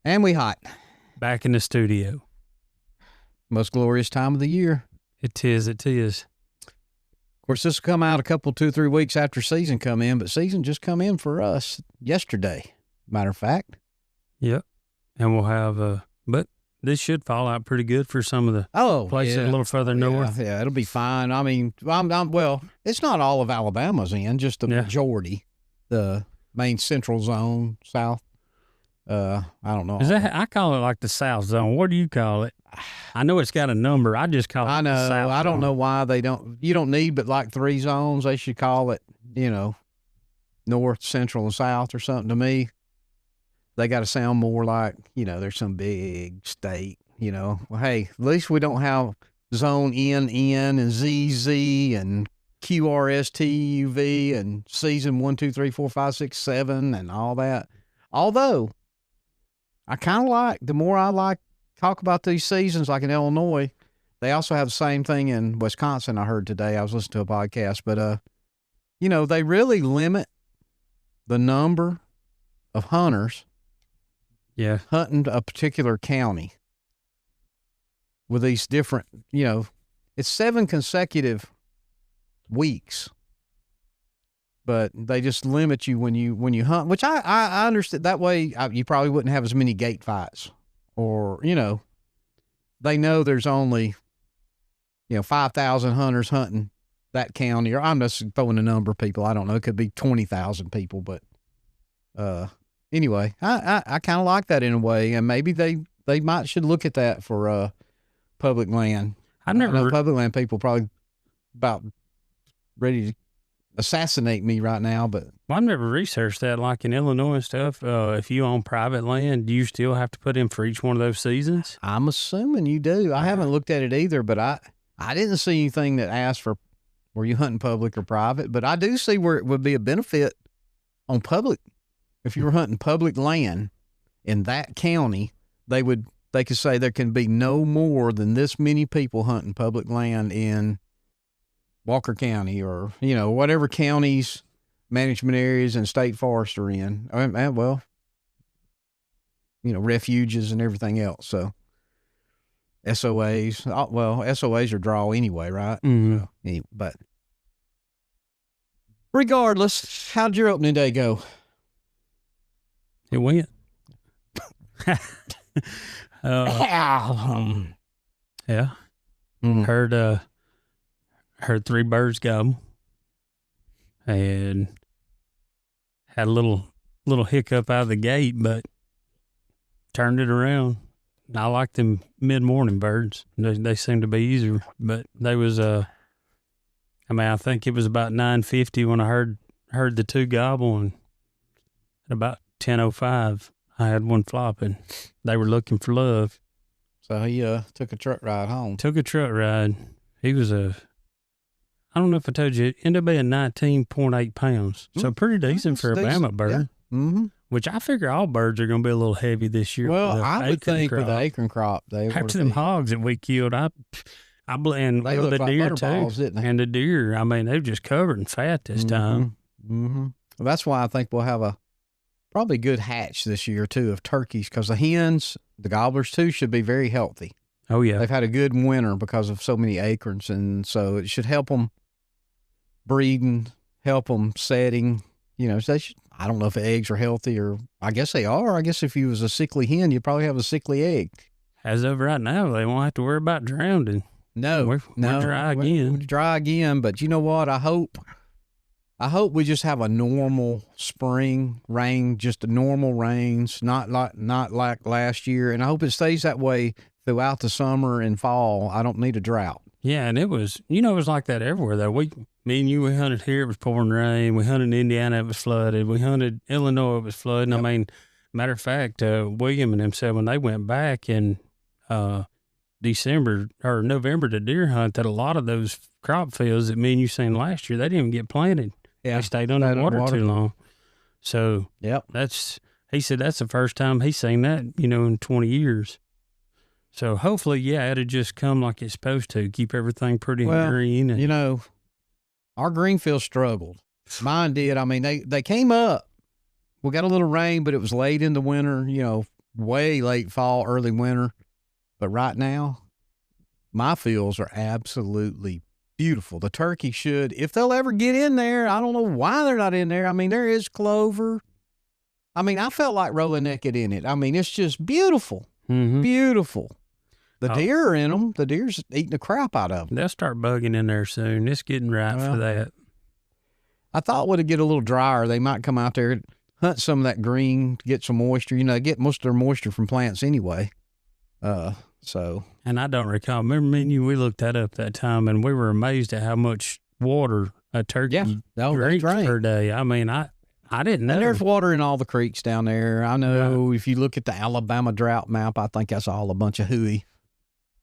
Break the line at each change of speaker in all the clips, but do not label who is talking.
And we hot.
Back in the studio.
Most glorious time of the year.
It is.
Of course, this will come out 2-3 weeks after season come in, but season just come in for us yesterday, matter of fact.
Yep. And we'll have, but this should fall out pretty good for some of the places a little further north.
Yeah, it'll be fine. I mean, well, it's not all of Alabama's in, just the majority, the main central zone, south. I don't know.
I call it like the South Zone. What do you call it? I know it's got a number. I just call it the South
I don't
Zone.
know why you don't need but like 3 zones. They should call it, north, central, and south or something. To me, they got to sound more like, there's some big state, Well, hey, at least we don't have zone NN and ZZ and QRSTUV and season 1, 2, 3, 4, 5, 6, 7 and all that. Although, I kind of the more I talk about these seasons, like in Illinois, they also have the same thing in Wisconsin. I heard today, I was listening to a podcast, but, they really limit the number of hunters hunting a particular county with these different, it's 7 consecutive weeks. But they just limit you when you hunt, which I understand. That way you probably wouldn't have as many gate fights, or they know there's only 5,000 hunters hunting that county, or I'm just throwing a number of people. I don't know. It could be 20,000 people, but anyway, I kind of like that in a way, and maybe they should look at that for public land. I know public land people probably about ready to assassinate me right now, but
I've never researched that. Like in Illinois and stuff, if you own private land, do you still have to put in for each one of those seasons?
I'm assuming you do. I haven't looked at it either, but I didn't see anything that asked for were you hunting public or private, but I do see where it would be a benefit on public. If you were hunting public land in that county, they could say there can be no more than this many people hunting public land in Walker County, or, whatever counties, management areas, and state forests are in. Well, refuges and everything else. So SOAs, SOAs are draw anyway, right?
Mm-hmm.
But regardless, how'd your opening day go?
It went. Yeah. Mm-hmm. Heard 3 birds gobble, and had a little hiccup out of the gate, but turned it around. I like them mid-morning birds. They seem to be easier, but they was I think it was about 9:50 when I heard the 2 gobble, and at about 10:05 I had one flopping. They were looking for love.
So he took a truck ride home.
He was I don't know if I told you, it ended up being 19.8 pounds. So pretty decent for a Bama bird.
Yeah. Mm-hmm.
Which I figure all birds are going to be a little heavy this year.
Well, I would think with the acorn crop,
after them hogs that we killed, I blend
the
like deer
too,
and the deer. I mean, they're just covered in fat this time.
Mm-hmm. Well, that's why I think we'll have a probably good hatch this year too of turkeys, because the hens, the gobblers too, should be very healthy.
Oh yeah,
they've had a good winter because of so many acorns, and so it should help them breeding, help them setting. I don't know if the eggs are healthy, or I guess they are. I guess if you was a sickly hen, you'd probably have a sickly egg.
As of right now, they won't have to worry about drowning.
No,
we're dry again.
We're dry again, but you know what? I hope we just have a normal spring rain, just a normal rains, not like last year. And I hope it stays that way throughout the summer and fall. I don't need a drought.
Yeah, and it was like that everywhere though. Me and you, we hunted here, it was pouring rain. We hunted in Indiana, it was flooded. We hunted Illinois, it was flooding. Yep. I mean, matter of fact, William and them said when they went back in December or November to deer hunt, that a lot of those crop fields that me and you seen last year, they didn't even get planted. Yeah, they stayed underwater too long. So
yep,
he said that's the first time he's seen that, in 20 years. So hopefully, yeah, it'll just come like it's supposed to, keep everything pretty green. And,
our green field struggled. Mine did. I mean, they came up. We got a little rain, but it was late in the winter, way late fall, early winter. But right now, my fields are absolutely beautiful. The turkey should, if they'll ever get in there, I don't know why they're not in there. I mean, there is clover. I mean, I felt like rolling naked in it. I mean, it's just beautiful.
Mm-hmm.
Beautiful. The deer are in them. The deer's eating the crap out of them.
They'll start bugging in there soon. It's getting right for that.
I thought when it get a little drier, they might come out there and hunt some of that green to get some moisture. You know, they get most of their moisture from plants anyway. So.
And I don't recall. Remember me and you, we looked that up that time, and we were amazed at how much water a turkey drinks per day. I mean, I didn't know.
And there's water in all the creeks down there. I know if you look at the Alabama drought map, I think that's all a bunch of hooey.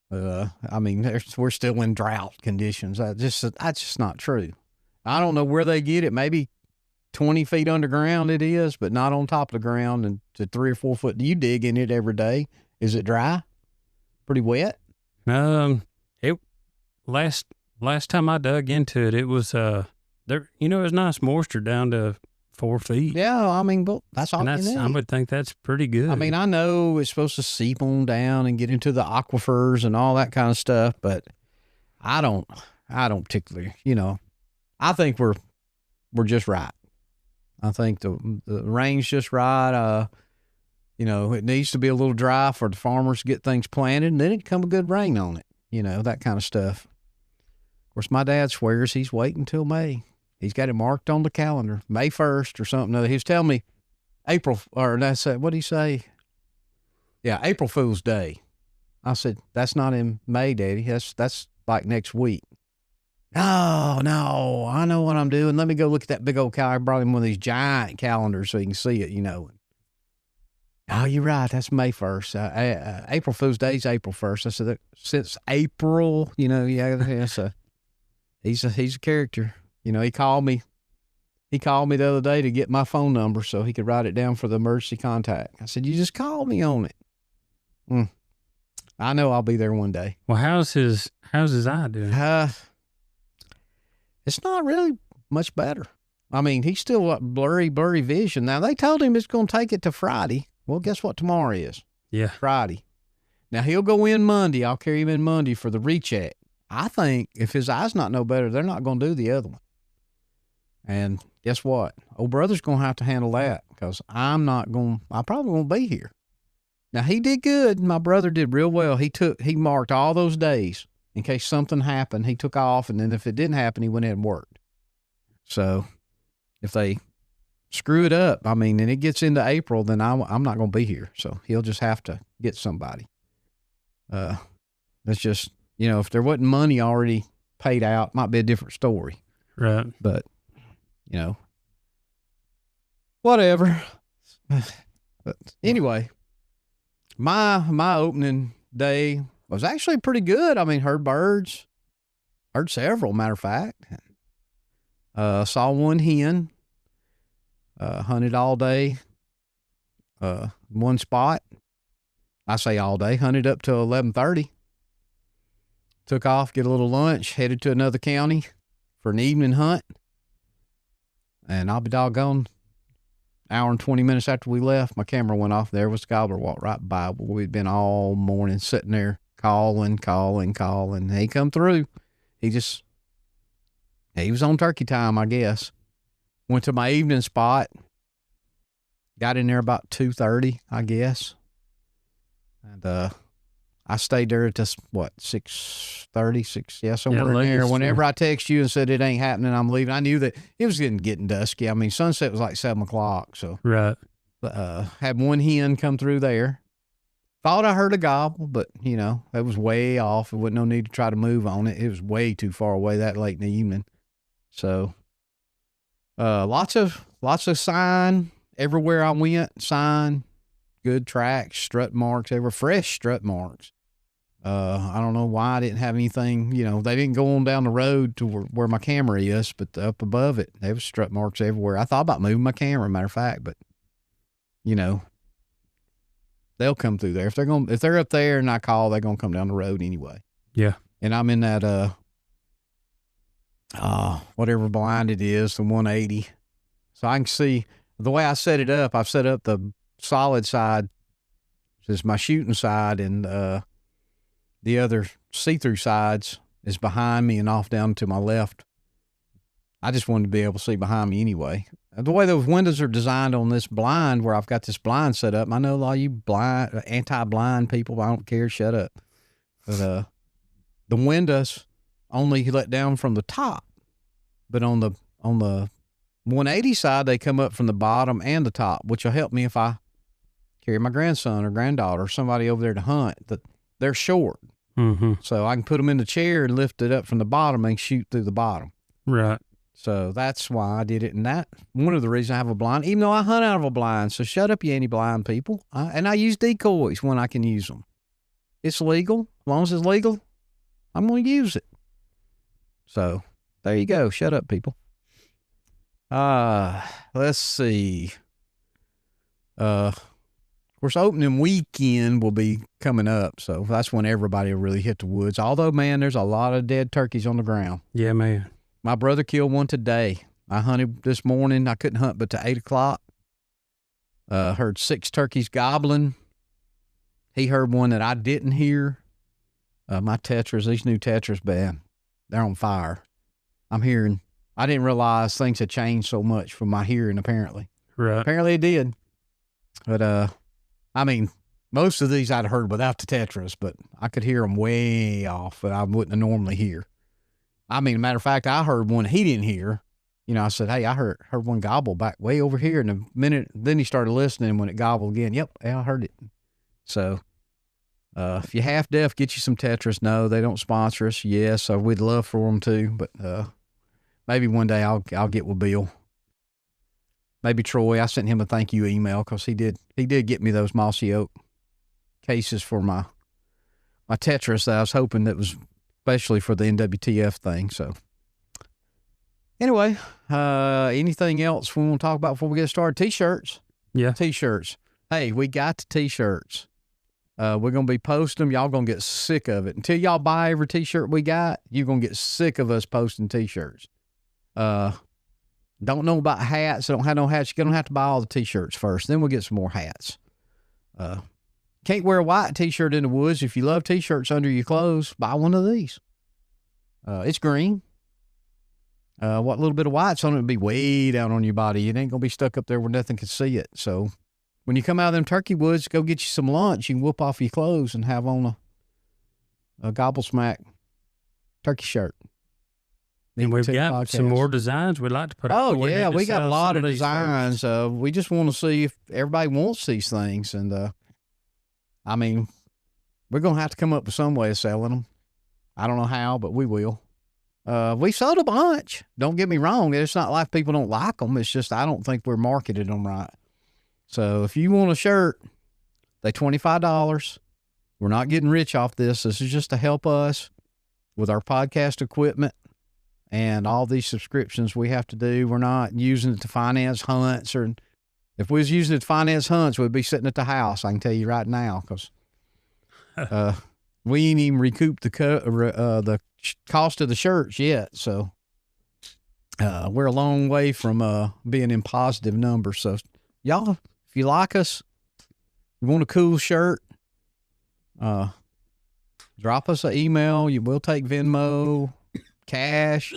I mean, we're still in drought conditions. That's just not true. I don't know where they get it. Maybe 20 feet underground it is, but not on top of the ground and to 3 or 4 foot. Do you dig in it every day? Is it dry? Pretty wet?
It last time I dug into it, it was there. You know, it was nice moisture down to 4 feet.
Yeah, I mean, but that's all.
And I would think that's pretty good.
I mean, I know it's supposed to seep on down and get into the aquifers and all that kind of stuff, but I don't particularly. You know, I think we're just right. I think the rain's just right. You know, it needs to be a little dry for the farmers to get things planted, and then it come a good rain on it. You know, that kind of stuff. Of course, my dad swears he's waiting till May. He's got it marked on the calendar, May 1st or something. He was telling me April, or that's what did he say? Yeah, April Fool's Day. I said, that's not in May, Daddy. That's like next week. Oh, no, I know what I'm doing. Let me go look at that big old calendar. I brought him one of these giant calendars so he can see it, you know. Oh, you're right. That's May 1st. April Fool's Day is April 1st. I said, since April, you know, yeah, so he's a character. You know, he called me the other day to get my phone number so he could write it down for the emergency contact. I said, you just called me on it. I know I'll be there one day.
Well, how's his eye doing?
It's not really much better. I mean, he's still got blurry vision. Now, they told him it's going to take it to Friday. Well, guess what tomorrow is?
Yeah.
Friday. Now, he'll go in Monday. I'll carry him in Monday for the recheck. I think if his eye's not no better, they're not going to do the other one. And guess what? Old brother's going to have to handle that because I probably won't be here. Now, he did good. My brother did real well. He marked all those days in case something happened. He took off, and then if it didn't happen, he went in and worked. So if they screw it up, I mean, and it gets into April, then I'm not going to be here. So he'll just have to get somebody. That's just, you know, if there wasn't money already paid out, it might be a different story.
Right.
But, you know, whatever. But anyway, my opening day was actually pretty good. I mean, heard several, matter of fact. Saw one hen, hunted all day, one spot. I say all day, hunted up till 11:30. Took off, get a little lunch, headed to another county for an evening hunt. And I'll be doggone, hour and 20 minutes after we left, my camera went off. There was the gobbler walked right by. We'd been all morning sitting there calling. He come through. He was on turkey time, I guess. Went to my evening spot. Got in there about 2:30, I guess. And I stayed there at just, 6:30, somewhere in there. Whenever I text you and said it ain't happening, I'm leaving, I knew that it was getting dusky. I mean, sunset was like 7 o'clock. So,
right.
Had one hen come through there. Thought I heard a gobble, but, you know, it was way off. There wasn't no need to try to move on it. It was way too far away that late in the evening. So, lots of sign everywhere I went. Sign, good tracks, strut marks. They were fresh strut marks. I don't know why I didn't have anything, you know, they didn't go on down the road to where my camera is, but up above it, there was strut marks everywhere. I thought about moving my camera, matter of fact, but, you know, they'll come through there. If they're up there and I call, they're going to come down the road anyway.
Yeah.
And I'm in that, whatever blind it is, the 180. So I can see the way I set it up. I've set up the solid side It's my shooting side, and the other see-through sides is behind me and off down to my left. I just wanted to be able to see behind me anyway. The way those windows are designed on this blind, where I've got this blind set up, I know a lot of you anti-blind people, I don't care, shut up. But the windows only let down from the top, but on the 180 side, they come up from the bottom and the top, which will help me if I carry my grandson or granddaughter or somebody over there to hunt. That they're short, so I can put them in the chair and lift it up from the bottom and shoot through the bottom.
Right.
So that's why I did it. And that one of the reasons I have a blind, even though I hunt out of a blind. So shut up, you anti-blind people. And I use decoys when I can use them. It's legal. As long as it's legal, I'm going to use it. So there you go. Shut up, people. Let's see. Of course, opening weekend will be coming up. So that's when everybody will really hit the woods. Although, man, there's a lot of dead turkeys on the ground.
Yeah, man.
My brother killed one today. I hunted this morning. I couldn't hunt but to 8 o'clock. Heard 6 turkeys gobbling. He heard one that I didn't hear. My tetras, these new tetras, man, they're on fire. I'm hearing, I didn't realize things had changed so much from my hearing, apparently.
Right.
Apparently it did. But, I mean, most of these I'd heard without the tetras, but I could hear them way off that I wouldn't normally hear. I mean, matter of fact, I heard one he didn't hear. You know, I said, hey, I heard one gobble back way over here. And then he started listening when it gobbled again. Yep, yeah, I heard it. So, if you're half deaf, get you some tetras. No, they don't sponsor us. Yes, we'd love for them to, but maybe one day I'll get with Bill. Maybe Troy. I sent him a thank you email because he did get me those mossy oak cases for my tetras that I was hoping that was especially for the NWTF thing. So anyway, anything else we want to talk about before we get started? T-shirts.
Yeah.
T-shirts. Hey, we got the T-shirts. We're going to be posting them. Y'all going to get sick of it. Until y'all buy every T-shirt we got, you're going to get sick of us posting T-shirts. Don't know about hats. Don't have no hats. You're going to have to buy all the T-shirts first. Then we'll get some more hats. Can't wear a white T-shirt in the woods. If you love T-shirts under your clothes, buy one of these. It's green. What little bit of white's on it would be way down on your body. It ain't going to be stuck up there where nothing can see it. So when you come out of them turkey woods, go get you some lunch. You can whoop off your clothes and have on a gobblesmack turkey shirt.
And we've got some more designs we'd like to put out.
Oh, yeah, we got a lot of designs. We just want to see if everybody wants these things. And, I mean, we're going to have to come up with some way of selling them. I don't know how, but we will. We sold a bunch. Don't get me wrong. It's not like people don't like them. It's just I don't think we're marketing them right. So if you want a shirt, they're $25. We're not getting rich off this. This is just to help us with our podcast equipment and all these subscriptions we have to do. We're not using it to finance hunts, or if we was using it to finance hunts, we'd be sitting at the house. I can tell you right now, because we ain't even recouped the cost of the shirts yet. So we're a long way from being in positive numbers. So y'all, if you like us, you want a cool shirt, drop us an email. We'll take Venmo, cash.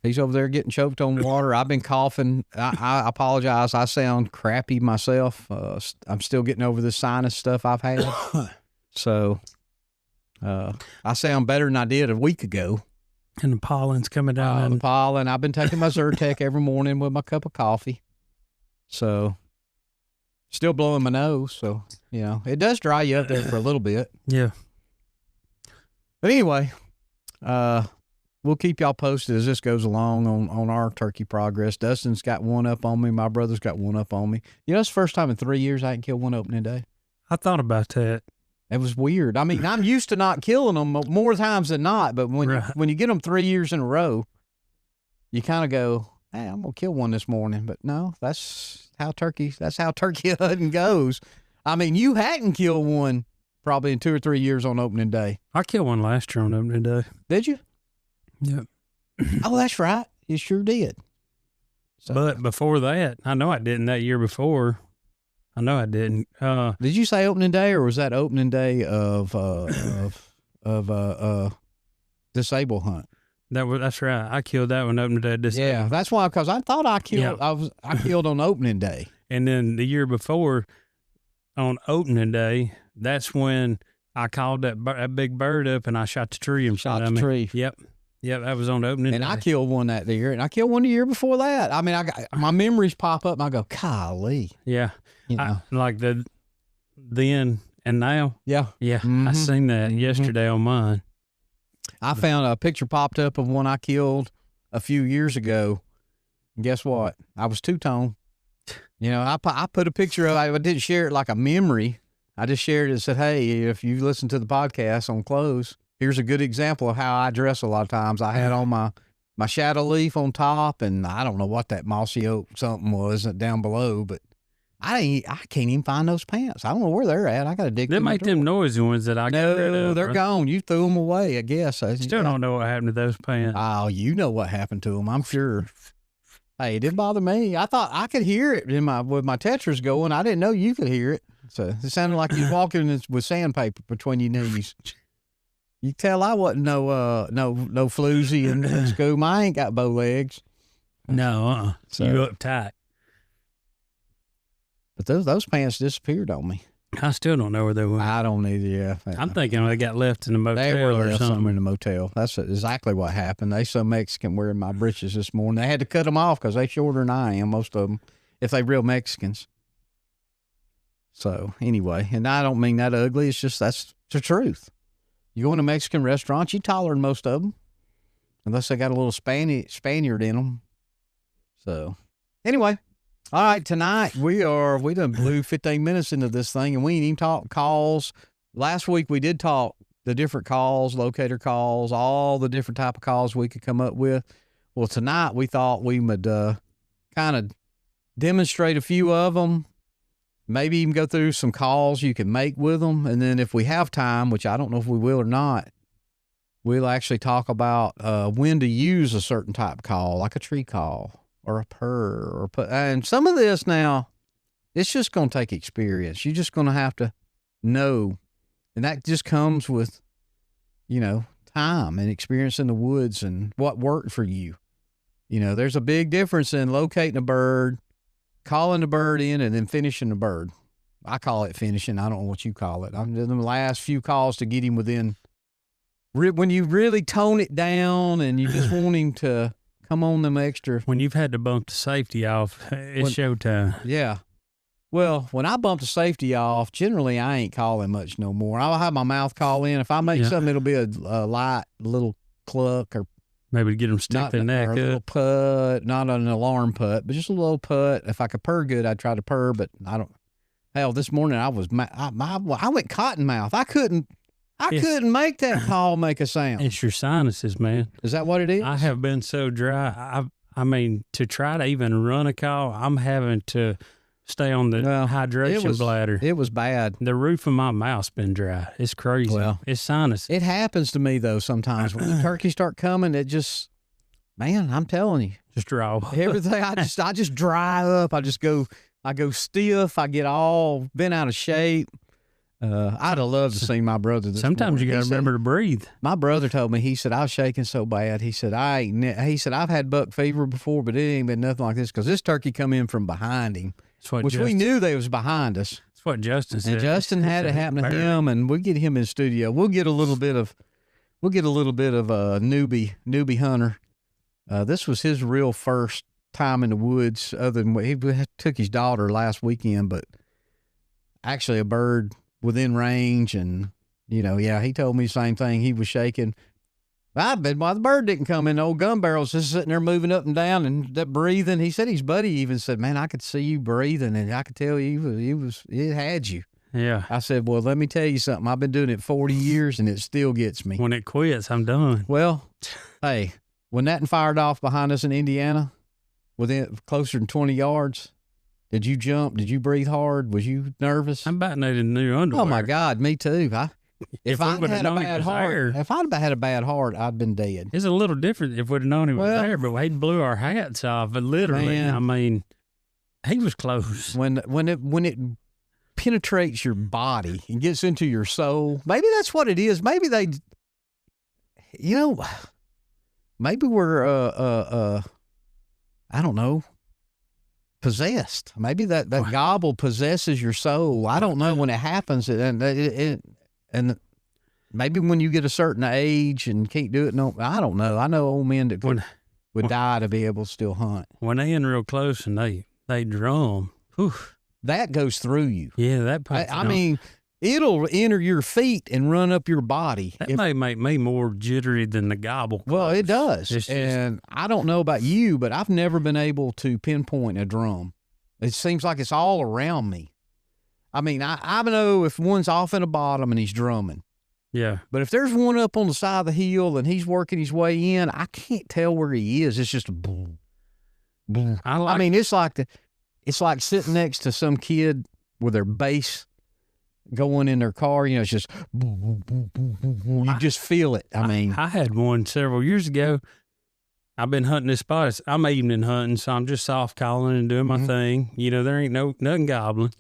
He's over there getting choked on water. I've been coughing. I apologize. I sound crappy myself. I'm still getting over this sinus stuff I've had. So I sound better than I did a week ago.
And the pollen's coming down.
The pollen. I've been taking my Zyrtec every morning with my cup of coffee. So still blowing my nose. So, you know, it does dry you up there for a little bit.
Yeah.
But anyway, we'll keep y'all posted as this goes along on our turkey progress. Dustin's got one up on me. My brother's got one up on me. You know, it's the first time in 3 years I didn't kill one opening day.
I thought about that.
It was weird. I mean, I'm used to not killing them more times than not, but when you get them 3 years in a row, you kind of go, hey, I'm going to kill one this morning. But no, that's how turkey hunting goes. I mean, you hadn't killed one probably in 2 or 3 years on opening day.
I killed one last year on opening day.
Did you?
Yep.
Oh, that's right. You sure did.
So, but before that, I know I didn't that year before. I know I didn't.
Did you say opening day, or was that opening day of disable hunt?
That's right. I killed that one opening day.
Yeah, that's why, because I thought I killed.
Yeah.
I killed on opening day.
And then the year before, on opening day, that's when I called that big bird up and I shot the tree in front of me.
Tree.
Yep, that was on opening
and
day.
I killed one that year, and I killed one the year before that. I mean, I got my memories pop up, and I go, golly.
Yeah,
You know.
like the then and now.
Yeah.
I seen that yesterday on mine.
I found a picture popped up of one I killed a few years ago. And guess what? I was two-tone. You know, I put a picture of. I didn't share it like a memory. I just shared it and said, hey, if you listen to the podcast on clothes, here's a good example of how I dress a lot of times. I had on my shadow leaf on top, and I don't know what that mossy oak something was down below, but I can't even find those pants. I don't know where they're at. I got to dig
They
through my
make
drawer.
them noisy ones that I got rid of.
They're gone. You threw them away, I guess. I
Still don't know what happened to those pants.
Oh, you know what happened to them, I'm sure. Hey, it didn't bother me. I thought I could hear it with my Tetris going. I didn't know you could hear it. So it sounded like you was walking with sandpaper between your knees. You tell I wasn't no floozy in school. I ain't got bow legs.
No,
So-
you uptight.
But those pants disappeared on me.
I still don't know where they went.
I don't need yeah.
I'm thinking they got left in the motel
They were
or
left
something.
somewhere in the motel. That's exactly what happened. They some Mexican wearing my britches this morning. They had to cut them off because they shorter than I am, most of them, if they real Mexicans. So anyway, and I don't mean that ugly. It's just that's the truth. You go in a Mexican restaurant, you taller than most of them, unless they got a little Spaniard in them. So anyway. All right, tonight we done blew 15 minutes into this thing, and we ain't even talk calls. Last week we did talk the different calls, locator calls, all the different type of calls we could come up with. Well, tonight we thought we would kind of demonstrate a few of them, maybe even go through some calls you can make with them, and then if we have time, which I don't know if we will or not, we'll actually talk about when to use a certain type of call, like a tree call. Or a purr, or and some of this now, it's just going to take experience. You're just going to have to know, and that just comes with, time and experience in the woods and what worked for you. There's a big difference in locating a bird, calling the bird in, and then finishing the bird. I call it finishing. I don't know what you call it. I'm doing the last few calls to get him within. When you really tone it down and you just want him to come on them extra.
When you've had to bump the safety off, it's showtime.
Yeah. Well, when I bump the safety off, generally I ain't calling much no more. I'll have my mouth call in. If I make something, it'll be a light little cluck or
maybe to get them stick their neck
or a
up.
little putt, not an alarm putt, but just a little putt. If I could purr good, I'd try to purr, but I don't. Hell, this morning I was I went cottonmouth. I couldn't make that call make a sound.
It's your sinuses, man.
Is that what it is?
I have been so dry. I mean, to try to even run a call, I'm having to stay on the hydration bladder.
It was bad.
The roof of my mouth's been dry. It's crazy.
Well,
it's sinus.
It happens to me though sometimes when the turkeys start coming. It just, man, I'm telling you,
just dry.
Everything I just dry up. I go stiff. I get all bent out of shape. I'd have loved to see my brother.
Sometimes you got to remember to breathe.
My brother told me, he said, I was shaking so bad. He said, I've had buck fever before, but it ain't been nothing like this because this turkey come in from behind him, which we knew they was behind us.
That's what Justin said.
And Justin had it happen to him, and we get him in the studio. We'll get a little bit of a newbie hunter. This was his real first time in the woods, other than he took his daughter last weekend, but actually a bird within range. And, he told me the same thing. He was shaking. I've been why the bird didn't come in. The old gun barrel's just sitting there moving up and down and that breathing. He said his buddy even said, man, I could see you breathing and I could tell it had you.
Yeah.
I said, well, let me tell you something. I've been doing it 40 years and it still gets me.
When it quits, I'm done.
Well, hey, when that fired off behind us in Indiana, within closer than 20 yards, did you jump? Did you breathe hard? Was you nervous?
I'm about needed new underwear.
Oh my God, me too. If I'd had a bad heart, I'd been dead.
It's a little different if we'd have known he was there, but he blew our hats off. Literally, man. I mean, He was close.
When it penetrates your body and gets into your soul, maybe that's what it is. Maybe they, maybe we're I don't know, possessed. Maybe that gobble possesses your soul. I don't know when it happens, and maybe when you get a certain age and can't do it. No, I don't know. I know old men that would die to be able to still hunt.
When they in real close and they drum, whew.
That goes through you.
Yeah, that puts
I mean, it'll enter your feet and run up your body.
That may make me more jittery than the gobble.
Well, it does. And I don't know about you, but I've never been able to pinpoint a drum. It seems like it's all around me. I mean, I know if one's off in the bottom and he's drumming.
Yeah.
But if there's one up on the side of the hill and he's working his way in, I can't tell where he is. It's just a boom, boom. I mean, it's like sitting next to some kid with their bass going in their car. It's just boom, boom, boom, boom, boom. You just feel it. I mean,
I had one several years ago. I've been hunting this spot. I'm evening hunting, so I'm just soft calling and doing my thing. There ain't nothing gobbling.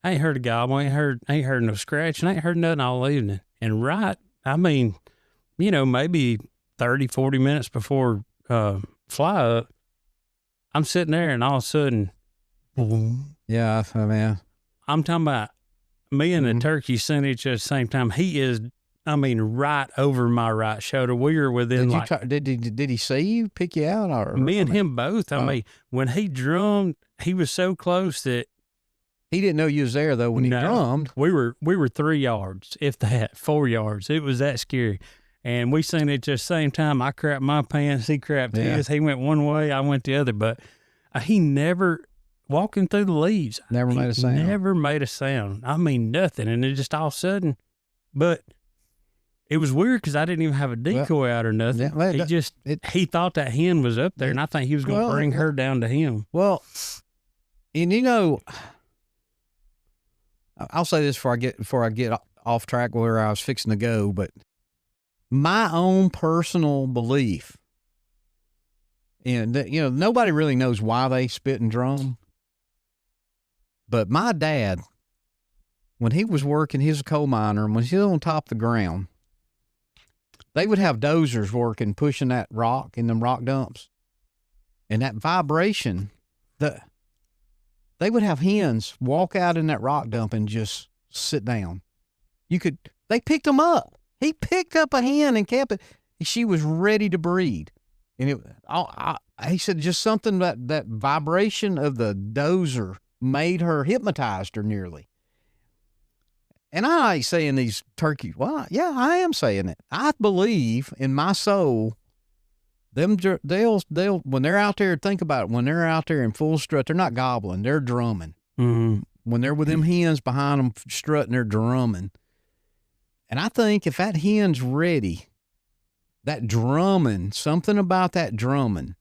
I ain't heard a gobble. Ain't heard no scratching. I ain't heard nothing all evening. And maybe 30, 40 minutes before fly up, I'm sitting there and all of a sudden, boom.
Yeah, I mean,
I'm talking about me and the turkey sent each other at the same time. He is, right over my right shoulder. We were within
did he see you, pick you out? Or
me and him both. I mean, when he drummed, he was so close that
he didn't know you was there though when he drummed.
We were 3 yards, if that, 4 yards. It was that scary. And we seen it at the same time. I crapped my pants, he crapped his. He went one way, I went the other. But he never, walking through the leaves,
never made a sound.
Never made a sound. I mean, nothing. And it just all of a sudden, but it was weird because I didn't even have a decoy out or nothing. Yeah, he thought that hen was up there, and I think he was going to bring her down to him.
Well, and I'll say this before I get off track where I was fixing to go, but my own personal belief, and nobody really knows why they spit and drum, but my dad, when he was working, he was a coal miner, and when he was on top of the ground, they would have dozers working, pushing that rock in them rock dumps, and that vibration, they would have hens walk out in that rock dump and just sit down. They picked them up. He picked up a hen and kept it. She was ready to breed. And he said just something that vibration of the dozer hypnotized her nearly. And I ain't saying these turkeys. Well, yeah, I am saying it. I believe in my soul, they'll when they're out there, think about it, when they're out there in full strut, they're not gobbling, they're drumming.
Mm-hmm.
When they're with them hens behind them strutting, they're drumming. And I think if that hen's ready, that drumming, something about that drumming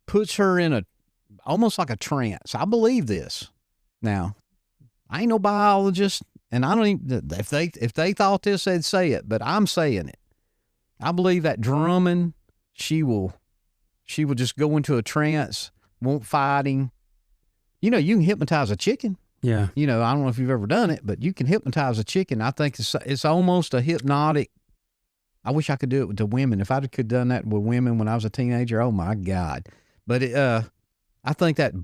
puts her in almost like a trance. I believe this. Now, I ain't no biologist, and I don't even, if they thought this, they'd say it, but I'm saying it. I believe that drumming, she will just go into a trance, won't fight him. You can hypnotize a chicken.
Yeah.
I don't know if you've ever done it, but you can hypnotize a chicken. I think it's almost a hypnotic. I wish I could do it with the women. If I could have done that with women when I was a teenager, oh my God. But I think that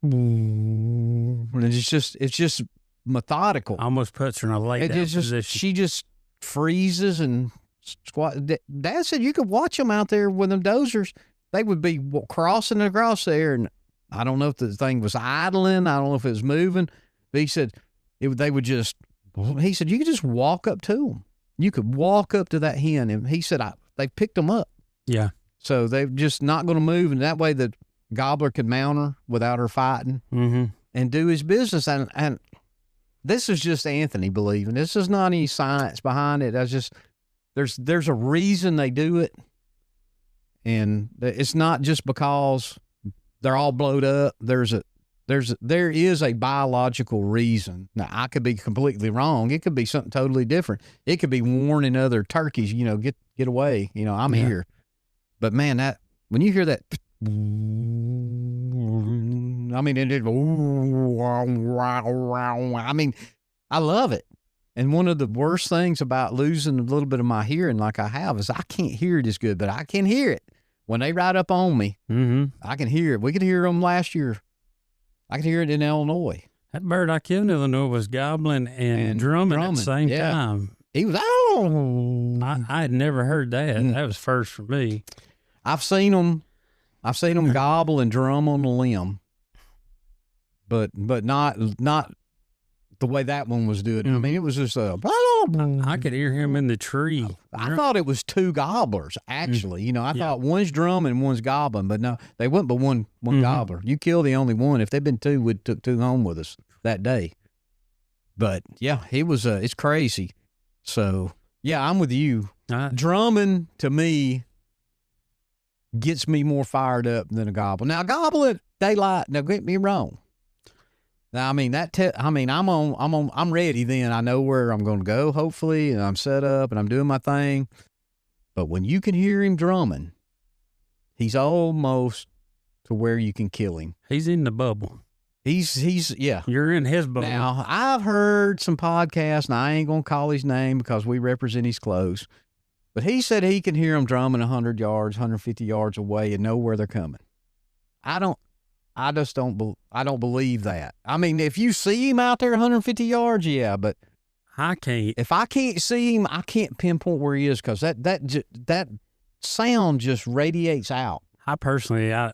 it's just methodical.
Almost puts her in a laid down position.
She just freezes and squat. Dad said you could watch them out there with them dozers. They would be crossing across there, and I don't know if the thing was idling. I don't know if it was moving. But he said they would just. He said you could just walk up to them. You could walk up to that hen, and he said they picked them up.
Yeah.
So they're just not going to move, and that way the gobbler could mount her without her fighting and do his business. And this is just Anthony believing. This is not any science behind it. That's just there's a reason they do it, and it's not just because they're all blowed up. There is a biological reason. Now, I could be completely wrong. It could be something totally different. It could be warning other turkeys, get away. I'm here. But man, when you hear that, I mean, it did. I mean, I love it. And one of the worst things about losing a little bit of my hearing like I have is I can't hear it as good, but I can hear it. When they ride up on me, I can hear it. We could hear them last year. I could hear it in Illinois.
That bird I killed in Illinois was gobbling and drumming at the same time.
He was,
I had never heard that. That was first for me.
I've seen them gobble and drum on the limb, but not the way that one was doing. I mean, it was just
I could hear him in the tree.
I thought it was two gobblers, actually. I thought one's drumming and one's gobbling, but no, they wouldn't but one gobbler. You kill the only one. If there'd been two, we'd took two home with us that day. But yeah, he was, it's crazy. So yeah, I'm with you. Drumming to me gets me more fired up than a gobble. Now gobbling, daylight. Now get me wrong. Now, I mean, I'm ready then. I know where I'm going to go, hopefully, and I'm set up and I'm doing my thing. But when you can hear him drumming, he's almost to where you can kill him.
He's in the bubble.
Yeah.
You're in his bubble.
Now, I've heard some podcasts, and I ain't going to call his name because we represent his clothes. But he said he can hear them drumming 100 yards, 150 yards away and know where they're coming. I don't believe that. I mean, if you see him out there 150 yards, yeah, but
I can't.
If I can't see him, I can't pinpoint where he is because that sound just radiates out.
I personally, I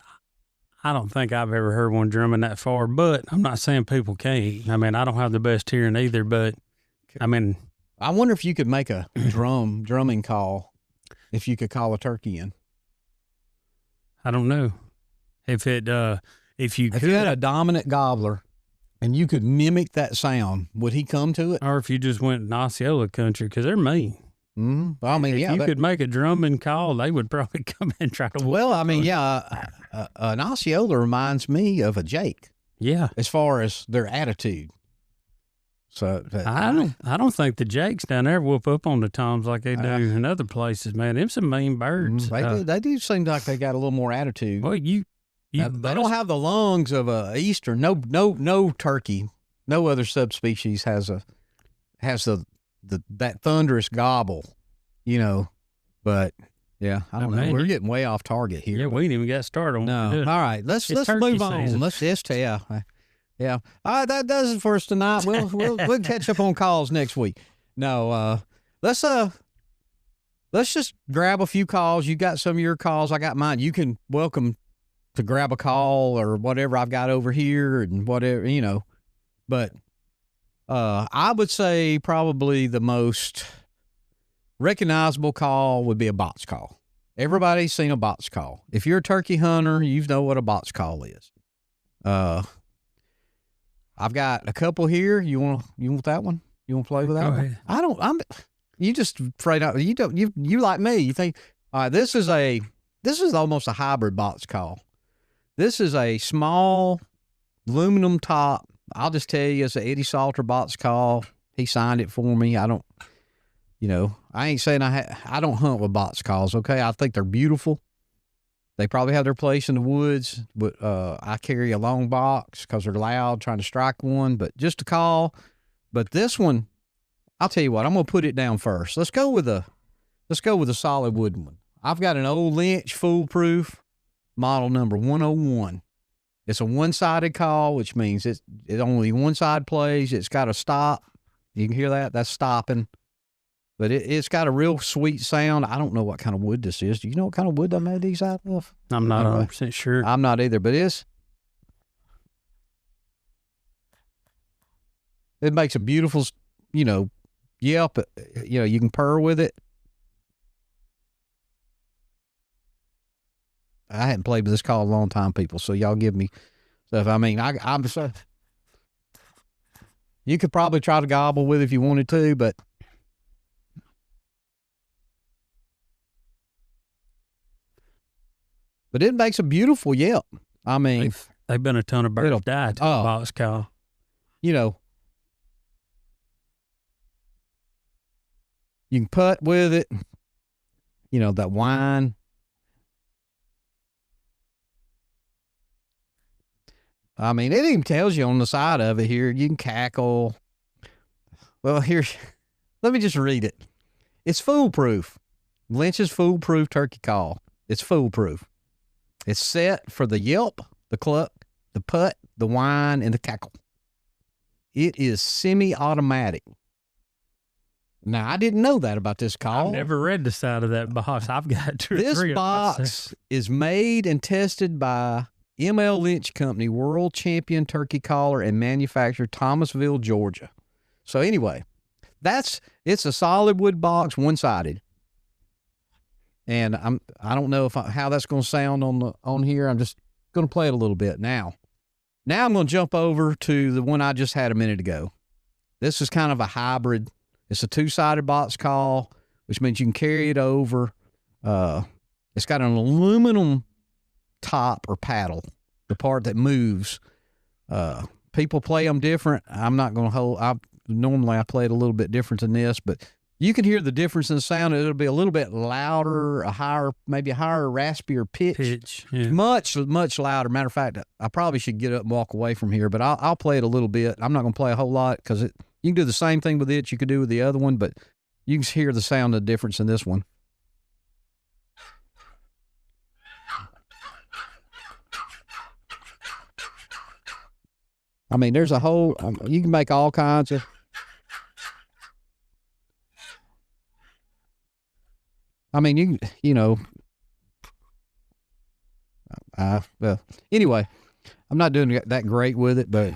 don't think I've ever heard one drumming that far, but I'm not saying people can't. I mean, I don't have the best hearing either, but I mean,
I wonder if you could make a drumming call, if you could call a turkey in.
I don't know. If you
had a dominant gobbler and you could mimic that sound, would he come to it?
Or if you just went in Osceola country, because they're mean.
Mm-hmm. Well, I mean,
if you could make a drumming call, they would probably come and try to.
Well, I mean, an Osceola reminds me of a Jake.
Yeah,
as far as their attitude. So
I don't think the Jakes down there whoop up on the toms like they do in other places, man. Them some mean birds.
They do seem like they got a little more attitude.
Well,
they don't have the lungs of a Eastern. No turkey, no other subspecies has that thunderous gobble, But yeah, I don't know. We're getting way off target here.
Yeah, we ain't even got started on.
No, all right. Let's move on. Yeah. All right, that does it for us tonight. We'll catch up on calls next week. No, let's just grab a few calls. You got some of your calls. I got mine. You can welcome to grab a call or whatever I've got over here and whatever, But I would say probably the most recognizable call would be a box call. Everybody's seen a box call. If you're a turkey hunter, you know what a box call is. I've got a couple here. You want that one? You want to play with that one?
Ahead.
You just afraid of, you like me. You think, all right, this is almost a hybrid box call. This is a small aluminum top. I'll just tell you, it's an Eddie Salter box call. He signed it for me. I don't, I ain't saying I don't hunt with box calls. Okay. I think they're beautiful. They probably have their place in the woods, but I carry a long box because they're loud trying to strike one, but just a call. But this one, I'll tell you what, I'm going to put it down first. Let's go with a solid wooden one. I've got an old Lynch foolproof model number 101. It's a one-sided call, which means it only one side plays. It's got a stop. You can hear that? That's stopping. But it's got a real sweet sound. I don't know what kind of wood this is. Do you know what kind of wood I made these out of?
I'm not 100% sure.
I'm not either, but it makes a beautiful, yelp. You can purr with it. I hadn't played with this call a long time, people, so y'all give me stuff. I mean, I'm so, you could probably try to gobble with it if you wanted to, but it makes a beautiful yelp. I mean,
they've been a ton of birds died to a box call.
You can putt with it. That whine. I mean, it even tells you on the side of it here, you can cackle. Well, here, let me just read it. It's foolproof. Lynch's foolproof turkey call. It's foolproof. It's set for the yelp, the cluck, the putt, the whine, and the cackle. It is semi-automatic. Now, I didn't know that about this call.
I've never read the side of that box. I've got two or
This
three.
box is made and tested by ML Lynch Company, world champion turkey caller and manufacturer, Thomasville, Georgia. So anyway, it's a solid wood box, one-sided. And I don't know how that's going to sound on here. I'm just going to play it a little bit now. Now I'm going to jump over to the one I just had a minute ago. This is kind of a hybrid. It's a two-sided box call, which means you can carry it over. It's got an aluminum top or paddle, the part that moves. People play them different. I'm not going to normally I play it a little bit different than this, but you can hear the difference in the sound. It'll be a little bit louder, maybe a higher, raspier pitch.
Yeah.
Much, much louder. Matter of fact, I probably should get up and walk away from here, but I'll play it a little bit. I'm not going to play a whole lot because you can do the same thing with it you could do with the other one, but you can hear the sound of the difference in this one. I mean, there's a whole, you can make all kinds of. I mean, well, anyway, I'm not doing that great with it, but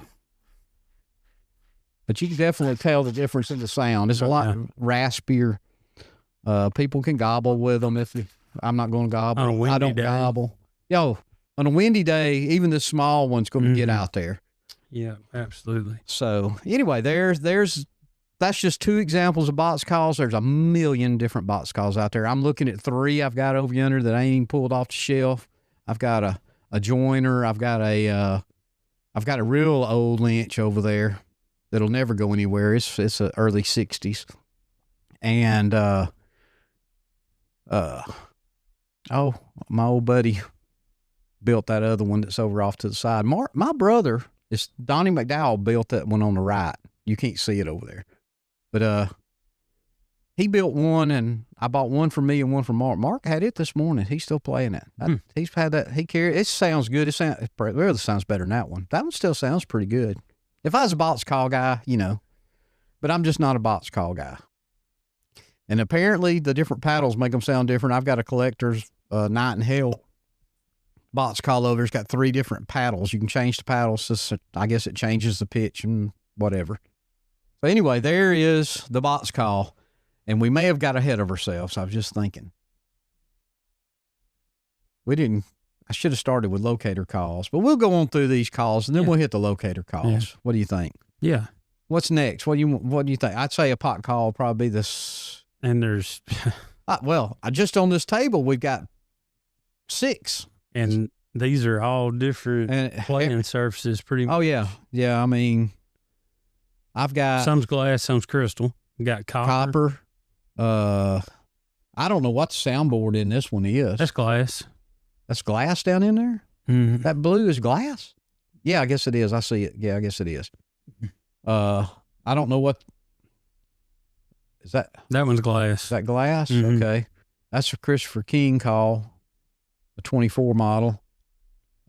you can definitely tell the difference in the sound. It's a lot raspier. People can gobble with them I'm not going to gobble.
On a windy
I don't
day.
gobble. Yo, on a windy day, even the small one's going to get out there.
Yeah, absolutely.
So anyway, that's just two examples of box calls. There's a million different box calls out there. I'm looking at 3 I've got over yonder that I ain't even pulled off the shelf. I've got a joiner. I've got a real old Lynch over there that'll never go anywhere. It's a early 60s. And my old buddy built that other one that's over off to the side. My brother, it's Donnie McDowell, built that one on the right. You can't see it over there. But he built one, and I bought one for me and one for Mark. Mark had it this morning. He's still playing it. He's had that. He carried it. Sounds good. It really sounds better than that one. That one still sounds pretty good. If I was a box call guy, but I'm just not a box call guy. And apparently the different paddles make them sound different. I've got a collector's Night in Hell box call over. It's got 3 different paddles. You can change the paddles. I guess it changes the pitch and whatever. So anyway, there is the box call, and we may have got ahead of ourselves. I was just thinking. I should have started with locator calls, but we'll go on through these calls, and then we'll hit the locator calls. Yeah. What do you think?
Yeah.
What's next? What do you think? I'd say a pot call will probably be this.
And there's...
just on this table, we've got 6.
And these are all different playing surfaces pretty much.
Oh, yeah. Yeah, I mean... I've got
some's glass, some's crystal. We got copper.
I don't know what the soundboard in this one is.
That's glass.
That's glass down in there?
Mm-hmm.
That blue is glass? Yeah, I guess it is. I see it. Yeah, I guess it is. I don't know what is that.
That one's glass.
Is that glass?
Mm-hmm.
Okay. That's a Christopher King call, a 24 model.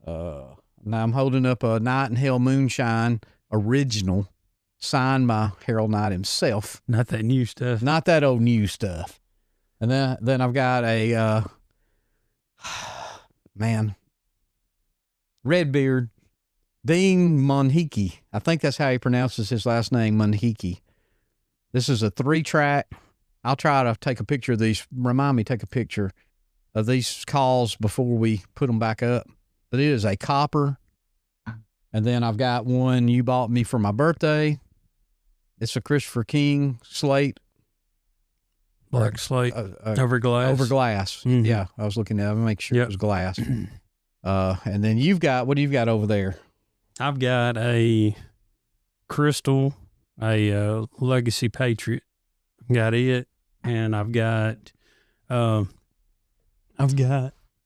Now I'm holding up a Night in Hell Moonshine original, signed by Harold Knight himself.
Not that new stuff.
Not that old new stuff. And then I've got a Redbeard, Dean Munhiki. I think that's how he pronounces his last name, Munhiki. This is a 3-track. I'll try to take a picture of these. Remind me, take a picture of these calls before we put them back up. But it is a copper. And then I've got one you bought me for my birthday. It's a Christopher King slate.
Black slate over glass.
Over glass. Mm-hmm. Yeah, I was looking at it to make sure it was glass. And then what do you got over there?
I've got a crystal, a Legacy Patriot. Got it. And I've got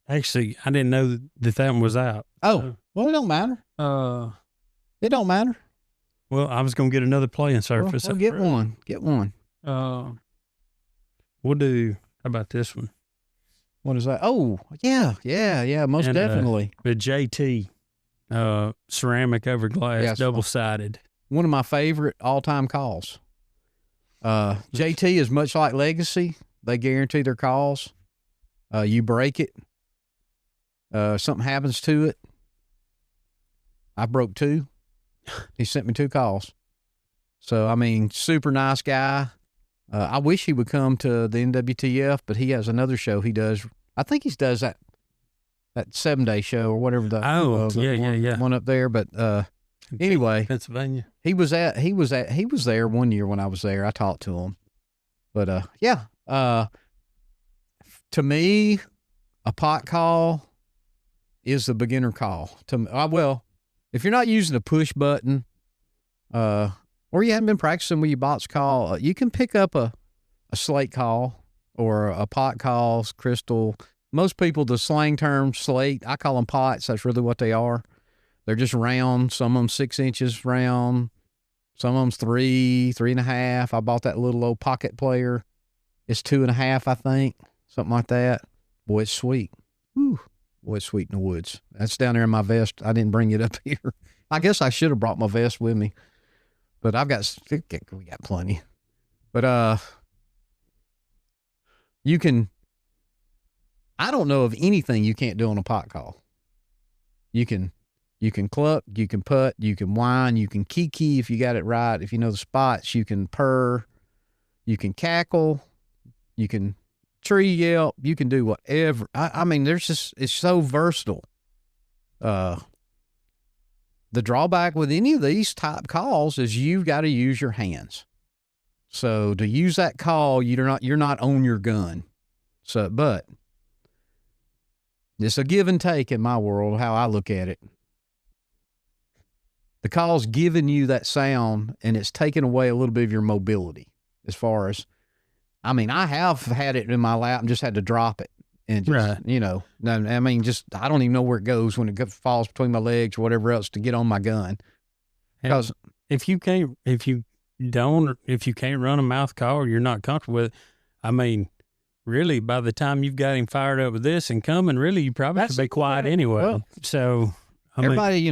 actually, I didn't know that one was out.
Oh, well, it don't matter. It don't matter.
Well, I was gonna get another playing surface.
Well, get one. Get one.
We'll do. How about this one?
What is that? Oh, yeah. Most definitely.
The JT, ceramic over glass, double-sided.
One of my favorite all-time calls. JT is much like Legacy. They guarantee their calls. You break it, something happens to it. I broke 2. He sent me 2 calls. So, I mean, super nice guy. I wish he would come to the NWTF, but he has another show he does. I think he does that 7-day show or whatever one up there. But anyway,
Pennsylvania.
He was there one year when I was there. I talked to him. But to me, a pot call is the beginner call. If you're not using a push button, or you haven't been practicing with your box call, you can pick up a slate call or a pot call, crystal. Most people, the slang term slate, I call them pots. That's really what they are. They're just round. Some of them 6 inches round. Some of them's 3.5. I bought that little old pocket player. It's 2.5, I think, something like that. Boy, it's sweet. Whew. Boy, it's sweet in the woods. That's down there in my vest. I didn't bring it up here. I guess I should have brought my vest with me, but we got plenty. But I don't know of anything you can't do on a pot call. You can cluck, you can putt, you can whine, you can kiki if you got it right. If you know the spots, you can purr, you can cackle, you can tree yelp, you can do whatever. I mean, it's so versatile. The drawback with any of these type calls is you've got to use your hands. So to use that call, you're not on your gun. So, but it's a give and take in my world, how I look at it. The call's giving you that sound, and it's taking away a little bit of your mobility. As far as, I mean, I have had it in my lap and just had to drop it, and just,
right.
I mean, just I don't even know where it goes when it falls between my legs or whatever else to get on my gun. Because
if you can't run a mouth call or you're not comfortable with it, I mean, really, by the time you've got him fired up with this and coming, really, you probably should be quiet anyway. Well, so
everybody,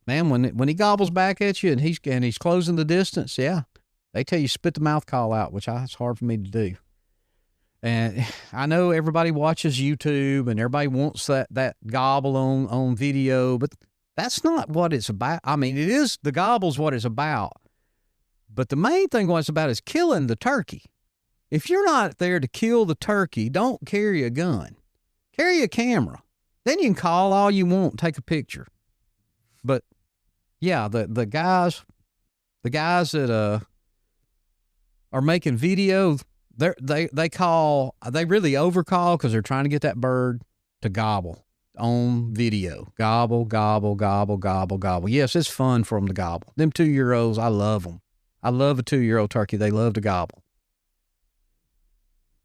man, when he gobbles back at you and he's closing the distance, yeah, they tell you spit the mouth call out, which it's hard for me to do. And I know everybody watches YouTube and everybody wants that gobble on video, but that's not what it's about. I mean, it is, the gobble's what it's about, but the main thing what it's about is killing the turkey. If you're not there to kill the turkey, don't carry a gun. Carry a camera. Then you can call all you want, take a picture. But yeah, the guys that are making video, they really overcall because they're trying to get that bird to gobble on video. Gobble, gobble, gobble, gobble, gobble. Yes, it's fun for them to gobble. Them 2-year-olds, I love them. I love a 2-year-old turkey. They love to gobble.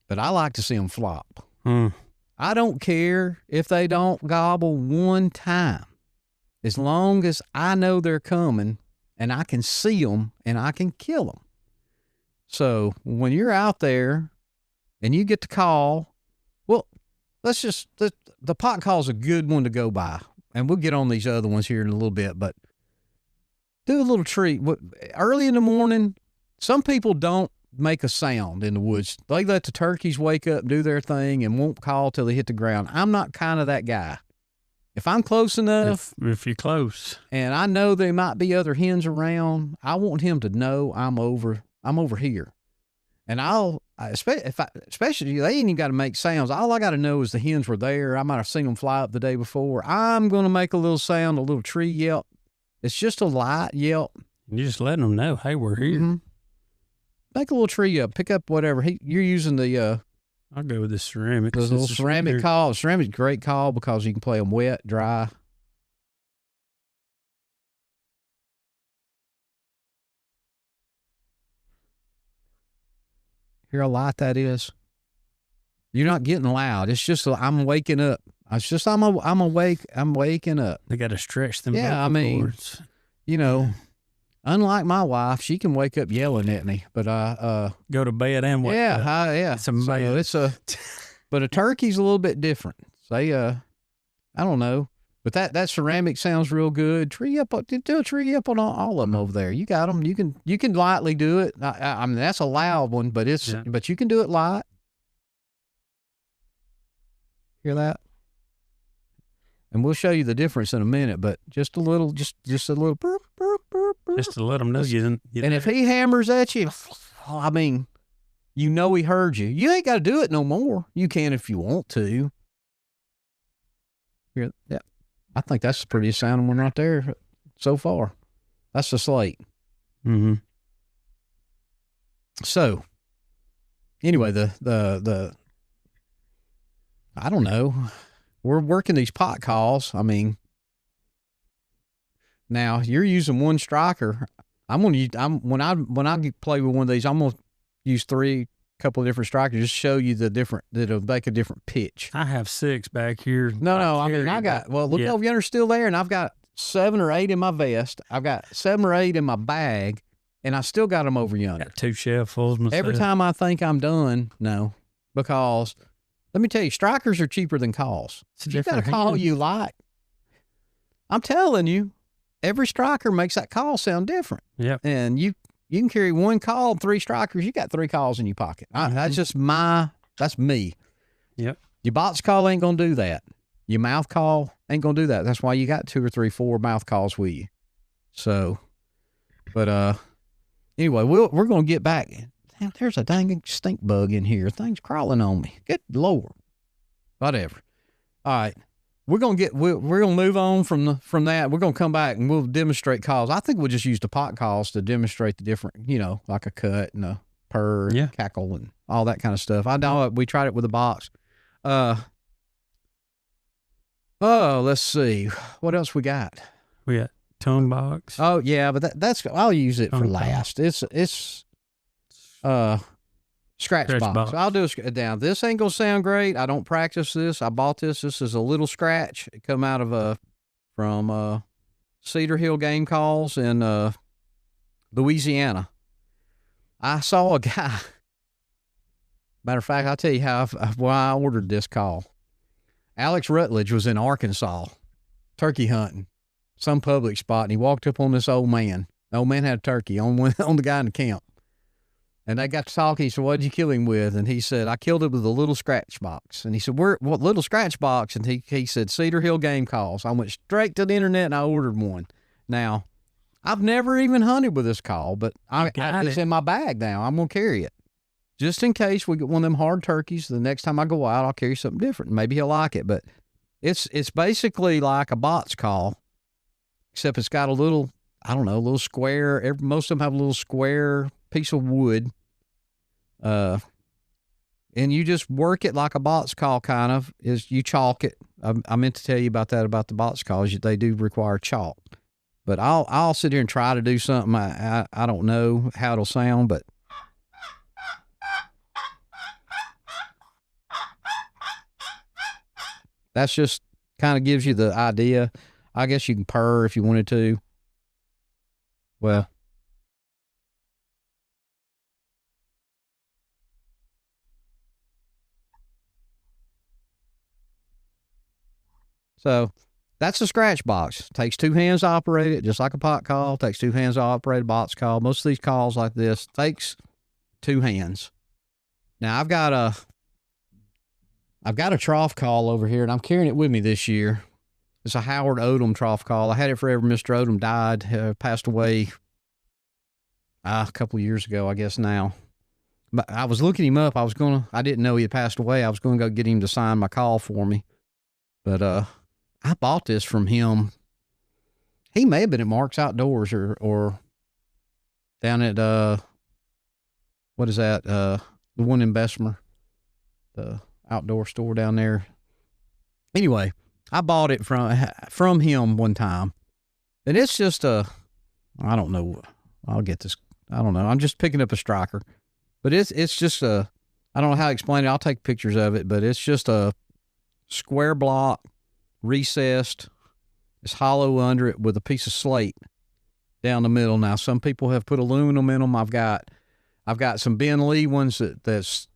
But I like to see them flop. I don't care if they don't gobble one time. As long as I know they're coming and I can see them and I can kill them. So when you're out there and you get the call, well, the pot call's a good one to go by. And we'll get on these other ones here in a little bit, but do a little treat. Early in the morning, some people don't make a sound in the woods. They let the turkeys wake up, do their thing, and won't call till they hit the ground. I'm not kind of that guy. If I'm close enough,
if you're close, and
I know there might be other hens around, I want him to know I'm over here. And especially they ain't even got to make sounds. All I got to know is the hens were there. I might have seen them fly up the day before. I'm going to make a little sound, a little tree yelp. It's just a light yelp.
You're just letting them know, hey, we're here.
Mm-hmm. Make a little tree up, pick up whatever. You're using the,
I'll go with the ceramic.
The little ceramic call. Ceramic's a great call because you can play them wet, dry. Hear how light that is? You're not getting loud. It's just, I'm waking up. It's just, I'm awake. I'm waking up.
They got to stretch them.
Yeah, I mean, cords. you know, unlike my wife, she can wake up yelling at me, but
go to bed and wake up.
Yeah.
It's amazing.
So but a turkey's a little bit different. They, I don't know. But that ceramic sounds real good. Do a tree up on all of them over there. You got them. You can lightly do it. I mean, that's a loud one, but but you can do it light. Hear that? And we'll show you the difference in a minute. But just a little, just a little, burp, burp, burp, burp.
Just to let them know you didn't.
And if he hammers at you, I mean, you know he heard you. You ain't got to do it no more. You can if you want to. Here, yeah. I think that's the prettiest sounding one right there so far. That's the slate.
Mm-hmm.
So, anyway, the I don't know. We're working these pot calls. I mean, now you're using one striker. When I play with one of these, I'm gonna use couple of different strikers just show you that'll make a different pitch.
I have 6 back here.
No, I mean I got look over yonder still there, and I've got 7 or 8 in my vest. I've got 7 or 8 in my bag, and I still got them over yonder.
Got 2 shelf fulls myself.
Every time I think I'm done, no, because let me tell you, strikers are cheaper than calls. You got a call you like. I'm telling you, every striker makes that call sound different.
Yeah,
and you can carry 1 call, 3 strikers. You got 3 calls in your pocket. That's just that's me.
Yep.
Your box call ain't going to do that. Your mouth call ain't going to do that. That's why you got 2 or 3, 4 mouth calls with you. So, but, anyway, we're going to get back. Damn, there's a dang stink bug in here. Thing's crawling on me. Good Lord. Whatever. All right. We're gonna move on from that. We're gonna come back and we'll demonstrate calls. I think we'll just use the pot calls to demonstrate the different, like a cut and a purr, and cackle, and all that kind of stuff. I know we tried it with a box. Let's see, what else we got?
We got tone box.
Oh yeah, but that's I'll use it for last. It's Scratch box. I'll do a down. This ain't gonna sound great. I don't practice this. I bought this. This is a little scratch. It come out of from Cedar Hill Game Calls in Louisiana. I saw a guy. Matter of fact, I'll tell you why I ordered this call. Alex Rutledge was in Arkansas, turkey hunting, some public spot, and he walked up on this old man. The old man had a turkey on the guy in the camp. And they got to talking. He said, "What did you kill him with?" And he said, "I killed him with a little scratch box." And he said, "What little scratch box?" And he said, "Cedar Hill Game Calls." I went straight to the internet and I ordered one. Now, I've never even hunted with this call, but it's in my bag now. I'm going to carry it. Just in case we get one of them hard turkeys. The next time I go out, I'll carry something different. Maybe he'll like it. But it's basically like a box call, except it's got a little, I don't know, a little square. Most of them have a little square piece of wood. And you just work it like a box call kind of, is you chalk it. I meant to tell you about that, about the box calls. They do require chalk. But I'll sit here and try to do something. I don't know how it'll sound, but that's just kind of gives you the idea. I guess you can purr if you wanted to. Well, so that's a scratch box. Takes 2 hands to operate it, just like a pot call. Takes 2 hands to operate a box call. Most of these calls like this takes 2 hands. Now I've got a trough call over here, and I'm carrying it with me this year. It's a Howard Odom trough call. I had it forever. Mr. Odom died, passed away a couple of years ago, I guess now. But I was looking him up. I didn't know he had passed away. I was going to go get him to sign my call for me. But I bought this from him. He may have been at Mark's Outdoors or down at, what is that? The one in Bessemer, the outdoor store down there. Anyway, I bought it from him one time. And it's just I don't know. I'll get this. I don't know. I'm just picking up a striker. But it's just I don't know how to explain it. I'll take pictures of it, but it's just a square block, recessed. It's hollow under it with a piece of slate. down the middle. Now, some people have put aluminum in them. I've got some Ben Lee ones that's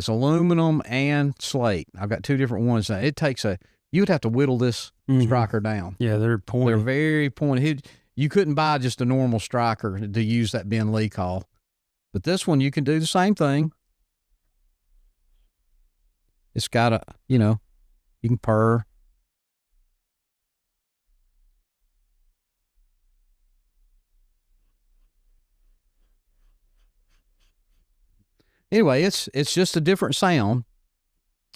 aluminum and slate. I've got two different ones. Now, it takes you would have to whittle this striker down.
Yeah, they're pointy.
They're very pointy. You couldn't buy just a normal striker to use that Ben Lee call. But this one, you can do the same thing. It's got you can purr. Anyway, it's just a different sound.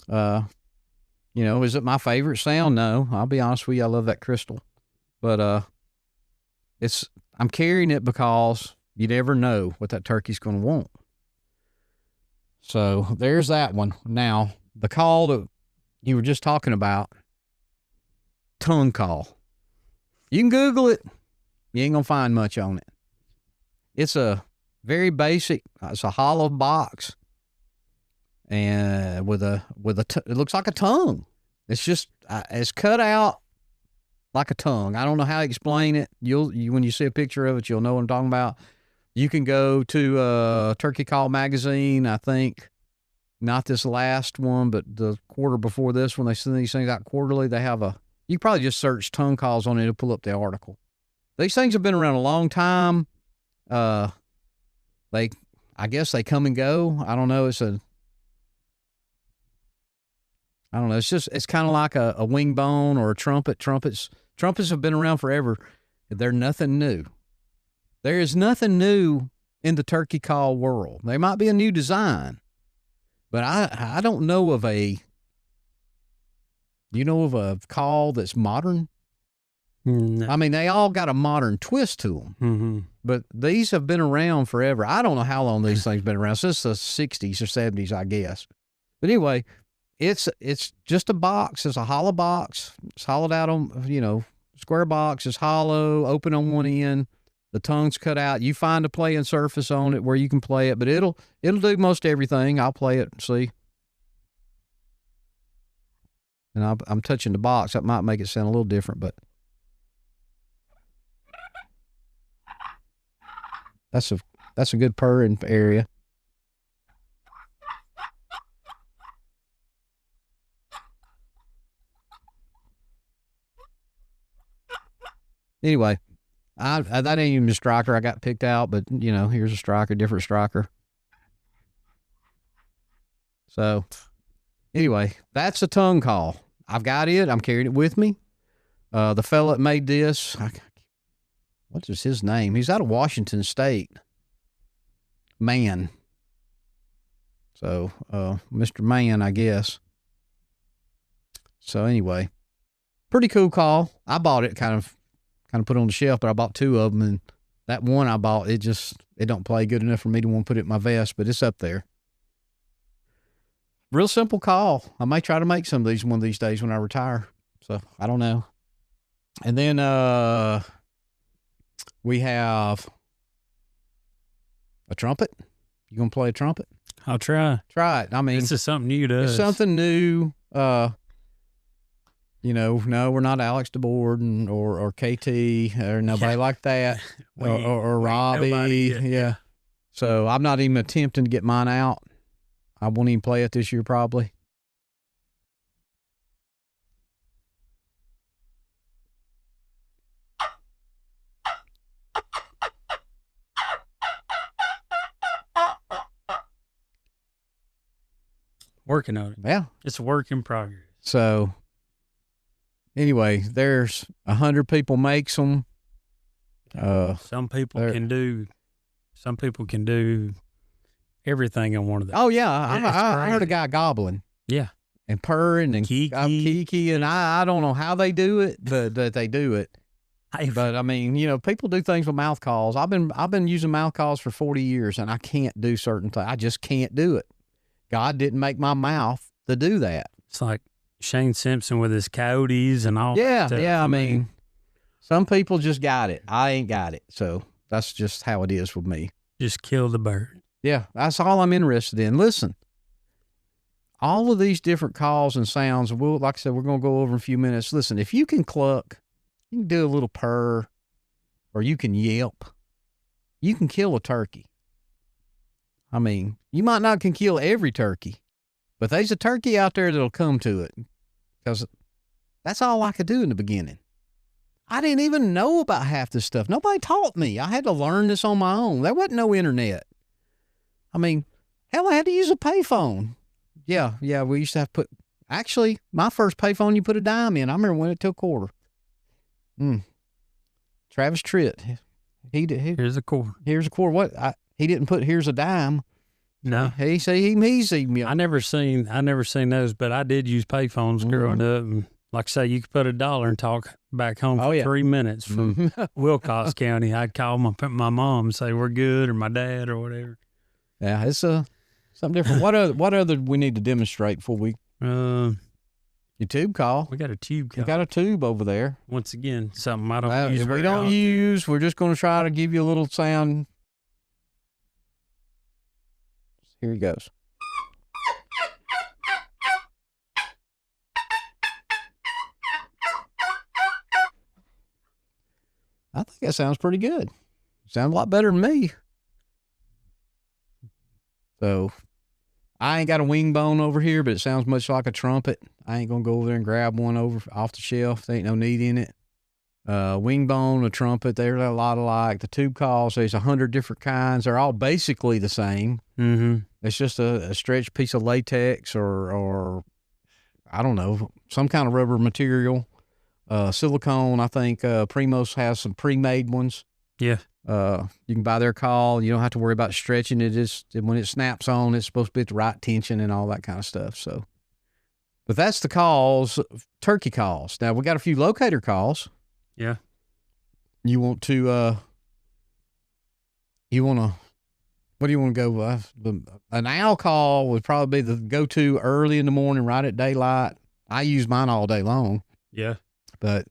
Is it my favorite sound? No, I'll be honest with you. I love that crystal, but I'm carrying it because you never know what that turkey's going to want. So there's that one. Now the call that you were just talking about, tongue call. You can Google it. You ain't gonna find much on it. It's a very basic. It's a hollow box, and it looks like a tongue. It's just it's cut out like a tongue. I don't know how to explain it. When you see a picture of it, you'll know what I'm talking about. You can go to Turkey Call magazine. I think not this last one, but the quarter before this, when they send these things out quarterly, they have you probably just search tongue calls on it to pull up the article. These things have been around a long time. I guess they come and go. I don't know. It's kind of like a wing bone or a trumpet. Trumpets have been around forever. They're nothing new. There is nothing new in the turkey call world. There might be a new design, but I don't know of a call that's modern?
No.
I mean, they all got a modern twist to them, but these have been around forever. I don't know how long these things been around, since the 60s or 70s, I guess. But anyway, it's just a box. It's a hollow box. It's hollowed out on, square box. It's hollow, open on one end. The tongue's cut out. You find a playing surface on it where you can play it, but it'll do most everything. I'll play it and see. And I'm touching the box. That might make it sound a little different, but that's a good purring area. Anyway, that ain't even a striker I got picked out, but here's a striker, different striker. So anyway, that's a tongue call. I've got it. I'm carrying it with me. The fella that made this, what is his name? He's out of Washington State. Mann. So, Mr. Mann, I guess. So anyway, pretty cool call. I bought it, kind of put it on the shelf, but I bought two of them, and that one I bought, it don't play good enough for me to want to put it in my vest, but it's up there. Real simple call. I may try to make some of these one of these days when I retire. So I don't know. And then we have a trumpet. You gonna play a trumpet?
I'll try.
Try it. I mean,
this is something new to us.
It's something new. No, we're not Alex DeBorden or KT or nobody like that, or Robbie. Yeah. So I'm not even attempting to get mine out. I won't even play it this year, probably.
Working on it.
Yeah.
It's a work in progress.
So anyway, there's 100 people makes them.
Some people can do everything on one of them.
Oh yeah. I heard a guy gobbling.
Yeah.
And purring and kiki, and I don't know how they do it, but they do it. But I mean, people do things with mouth calls. I've been using mouth calls for 40 years, and I can't do certain things. I just can't do it. God didn't make my mouth to do that.
It's like Shane Simpson with his coyotes and all.
Yeah, that yeah. I mean, some people just got it. I ain't got it, so that's just how it is with me.
Just kill the bird.
Yeah, that's all I'm interested in. Listen, all of these different calls and sounds, like I said, we're going to go over in a few minutes. Listen, if you can cluck, you can do a little purr, or you can yelp. You can kill a turkey. I mean, you might not can kill every turkey, but there's a turkey out there that'll come to it, because that's all I could do in the beginning. I didn't even know about half this stuff. Nobody taught me. I had to learn this on my own. There wasn't no internet. I mean, hell, I had to use a payphone. Yeah, we used to have to put, actually, my first payphone, you put a dime in. I remember when it took a quarter. Travis Tritt.
Here's a quarter.
Here's a quarter. What? He didn't put here's a dime.
No.
He said he's eating.
I never seen those, but I did use payphones growing up. And like I say, you could put $1 and talk back home for 3 minutes from Wilcox County. I'd call my mom and say we're good, or my dad, or whatever.
Yeah, it's something different. What other we need to demonstrate before we your tube call?
We got a tube call.
We got a tube over there.
Once again, something I don't use.
We don't use. We're just going to try to give you a little sound. Here he goes. I think that sounds pretty good. Sounds a lot better than me. So, I ain't got a wing bone over here, but it sounds much like a trumpet. I ain't gonna go over there and grab one off the shelf. There ain't no need in it. Wing bone, a trumpet, they're a lot alike. The tube calls, there's 100 different kinds. They're all basically the same.
Mm-hmm.
It's just a stretched piece of latex or I don't know, some kind of rubber material. Silicone, I think Primos has some pre-made ones.
Yeah.
You can buy their call. You don't have to worry about stretching it. Just when it snaps on, it's supposed to be at the right tension and all that kind of stuff. So, but that's the calls, turkey calls. Now we got a few locator calls.
Yeah.
You want to, what do you want to go with? An owl call would probably be the go-to early in the morning, right at daylight. I use mine all day long.
Yeah.
But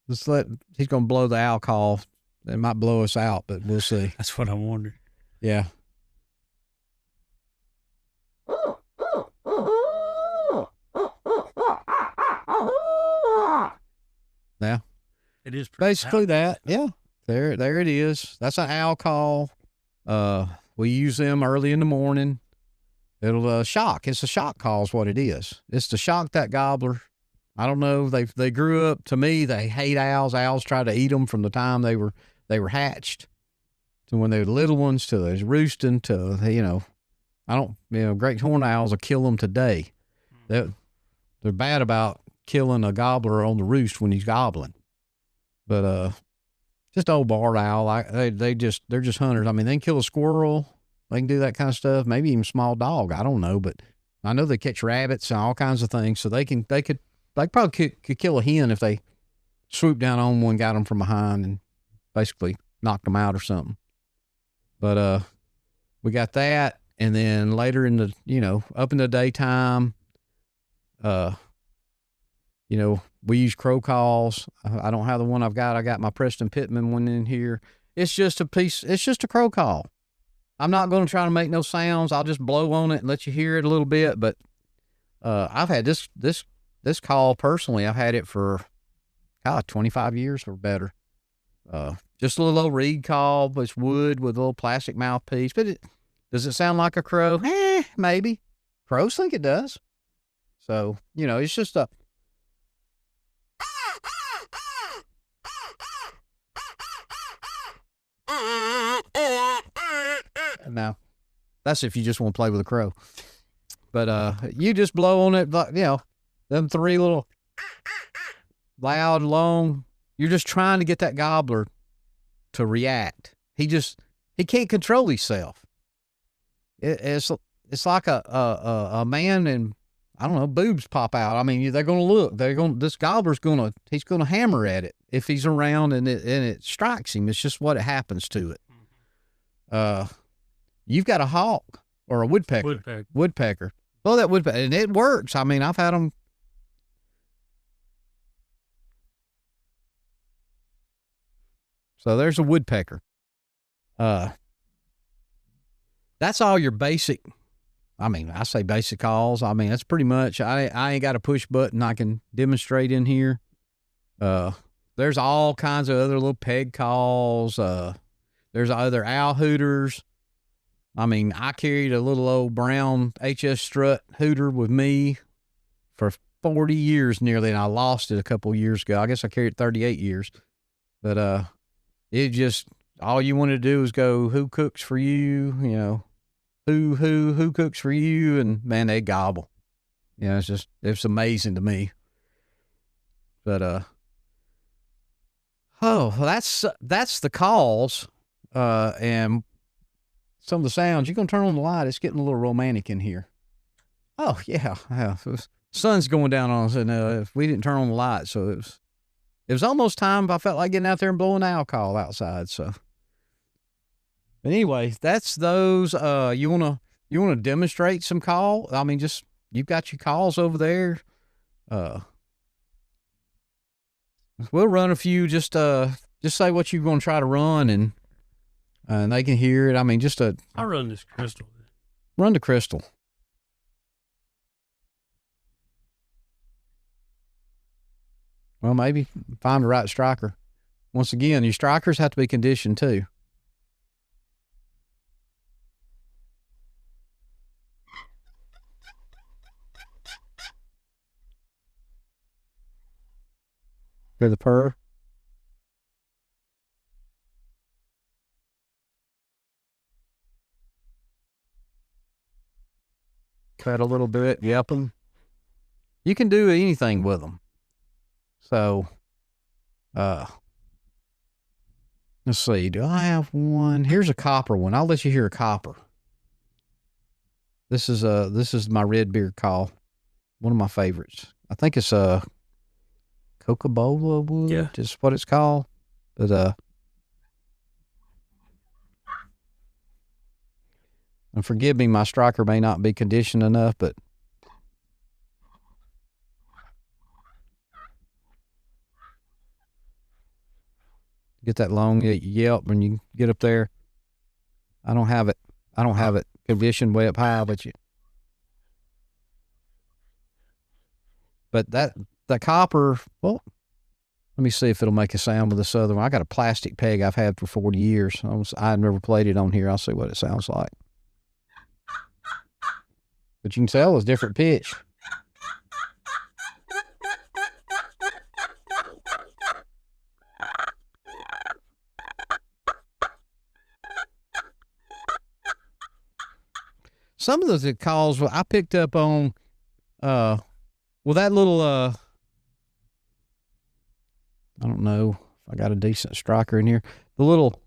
he's going to blow the owl call. It might blow us out, but we'll see.
That's what I wondered.
Yeah. Yeah.
It is
basically that. Yeah. There it is. That's an owl call. We use them early in the morning. It'll shock. It's a shock call is what it is. It's to shock that gobbler. I don't know. They grew up, to me, they hate owls. Owls try to eat them from the time they were hatched to when they were little ones to those roosting to, great horned owls will kill them today. They're bad about killing a gobbler on the roost when he's gobbling. But, just old barred owl, they're just hunters. I mean, they can kill a squirrel. They can do that kind of stuff. Maybe even small dog. I don't know, but I know they catch rabbits and all kinds of things. So they probably could kill a hen if they swooped down on one, got them from behind, and basically knocked them out or something. But we got that, and then later in the up in the daytime, we use crow calls. I don't have the one I've got. I got my Preston Pittman one in here. It's just a crow call. I'm not going to try to make no sounds. I'll just blow on it and let you hear it a little bit. But I've had this call personally. I've had it for 25 years or better. Just a little old reed call, but it's wood with a little plastic mouthpiece. But does it sound like a crow? Maybe. Crows think it does. So, it's just a. Now, that's if you just want to play with a crow. But you just blow on it, them three little loud, long. You're just trying to get that gobbler to react. He can't control himself. It's like a man and I don't know, boobs pop out. I mean, they're going to look. This gobbler's he's going to hammer at it if he's around and it strikes him. It's just what it happens to it. You've got a hawk or a woodpecker. Woodpecker. Well, that woodpecker, and it works. I mean, I've had them. So there's a woodpecker. That's all your basic. I mean, I say basic calls. I mean, that's pretty much. I ain't got a push button I can demonstrate in here. The There's all kinds of other little peg calls. There's other owl hooters. I mean, I carried a little old brown HS strut hooter with me for 40 years nearly, and I lost it a couple years ago. I guess I carried it 38 years. But it just, all you want to do is go, who cooks for you? You know, who cooks for you? And man, they gobble. You know, it's amazing to me. But oh, that's the calls, and some of the sounds. You gonna turn on the light? It's getting a little romantic in here. Oh yeah, sun's going down on us, and if we didn't turn on the light, so it was almost time. I felt like getting out there and blowing alcohol outside. So, but anyway, that's those. You wanna demonstrate some call? I mean, just you've got your calls over there. We'll run a few. Just say what you're gonna try to run, and they can hear it. I mean,
I'll run this crystal.
Run the crystal. Well, maybe find the right striker. Once again, your strikers have to be conditioned too. Hear the purr? Cut a little bit, yep them. You can do anything with them. So, let's see. Do I have one? Here's a copper one. I'll let you hear a copper. This is my red beard call. One of my favorites. I think it's Coca-Cola wood.
Yeah.
Is what it's called. But and forgive me, my striker may not be conditioned enough, but get that long yelp when you get up there. I don't have it conditioned way up high, but the copper, well, let me see if it'll make a sound with this other one. I got a plastic peg I've had for 40 years. I've never played it on here. I'll see what it sounds like. But you can tell it's different pitch. Some of the calls I picked up on, well, that little, I don't know if I got a decent striker in here. The little,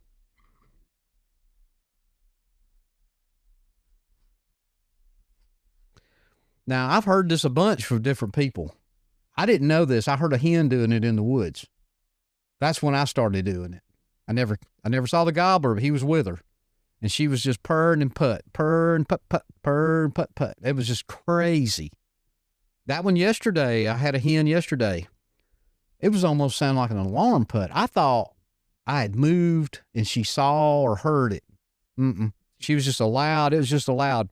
now I've heard this a bunch from different people. I didn't know this. I heard a hen doing it in the woods. That's when I started doing it. I never saw the gobbler, but he was with her. And she was just purring and putt, purr and putt, putt, purr and putt, putt. It was just crazy. That one yesterday, I had a hen yesterday. It was almost sounding like an alarm putt. I thought I had moved and she saw or heard it. She was just a loud. It was just a loud.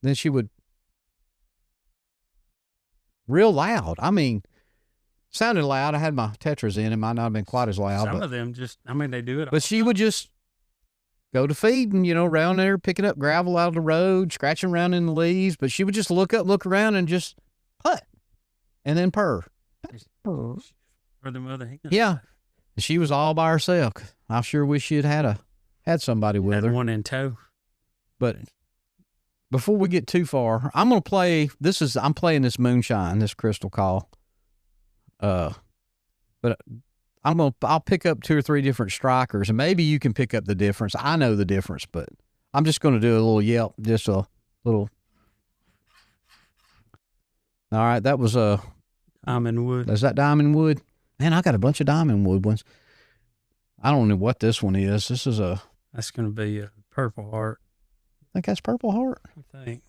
Then she would real loud. I mean, sounded loud. I had my tetras in. It might not have been quite as loud.
Some of them just, I mean, they do it.
But she would just go to feeding, around there, picking up gravel out of the road, scratching around in the leaves. But she would just look up, look around, and just putt, and then purr.
Or the mother hen.
Yeah, and she was all by herself. I sure wish she had somebody with her.
One in tow.
But before we get too far, I'm gonna play. I'm playing this moonshine, this crystal call. But I'll pick up 2 or 3 different strikers, and maybe you can pick up the difference. I know the difference, but I'm just going to do a little yelp, just a little. All right, that was
diamond wood.
Is that diamond wood? Man, I got a bunch of diamond wood ones. I don't know what this one is. This is
That's going to be a purple heart.
I think that's purple heart.
I think.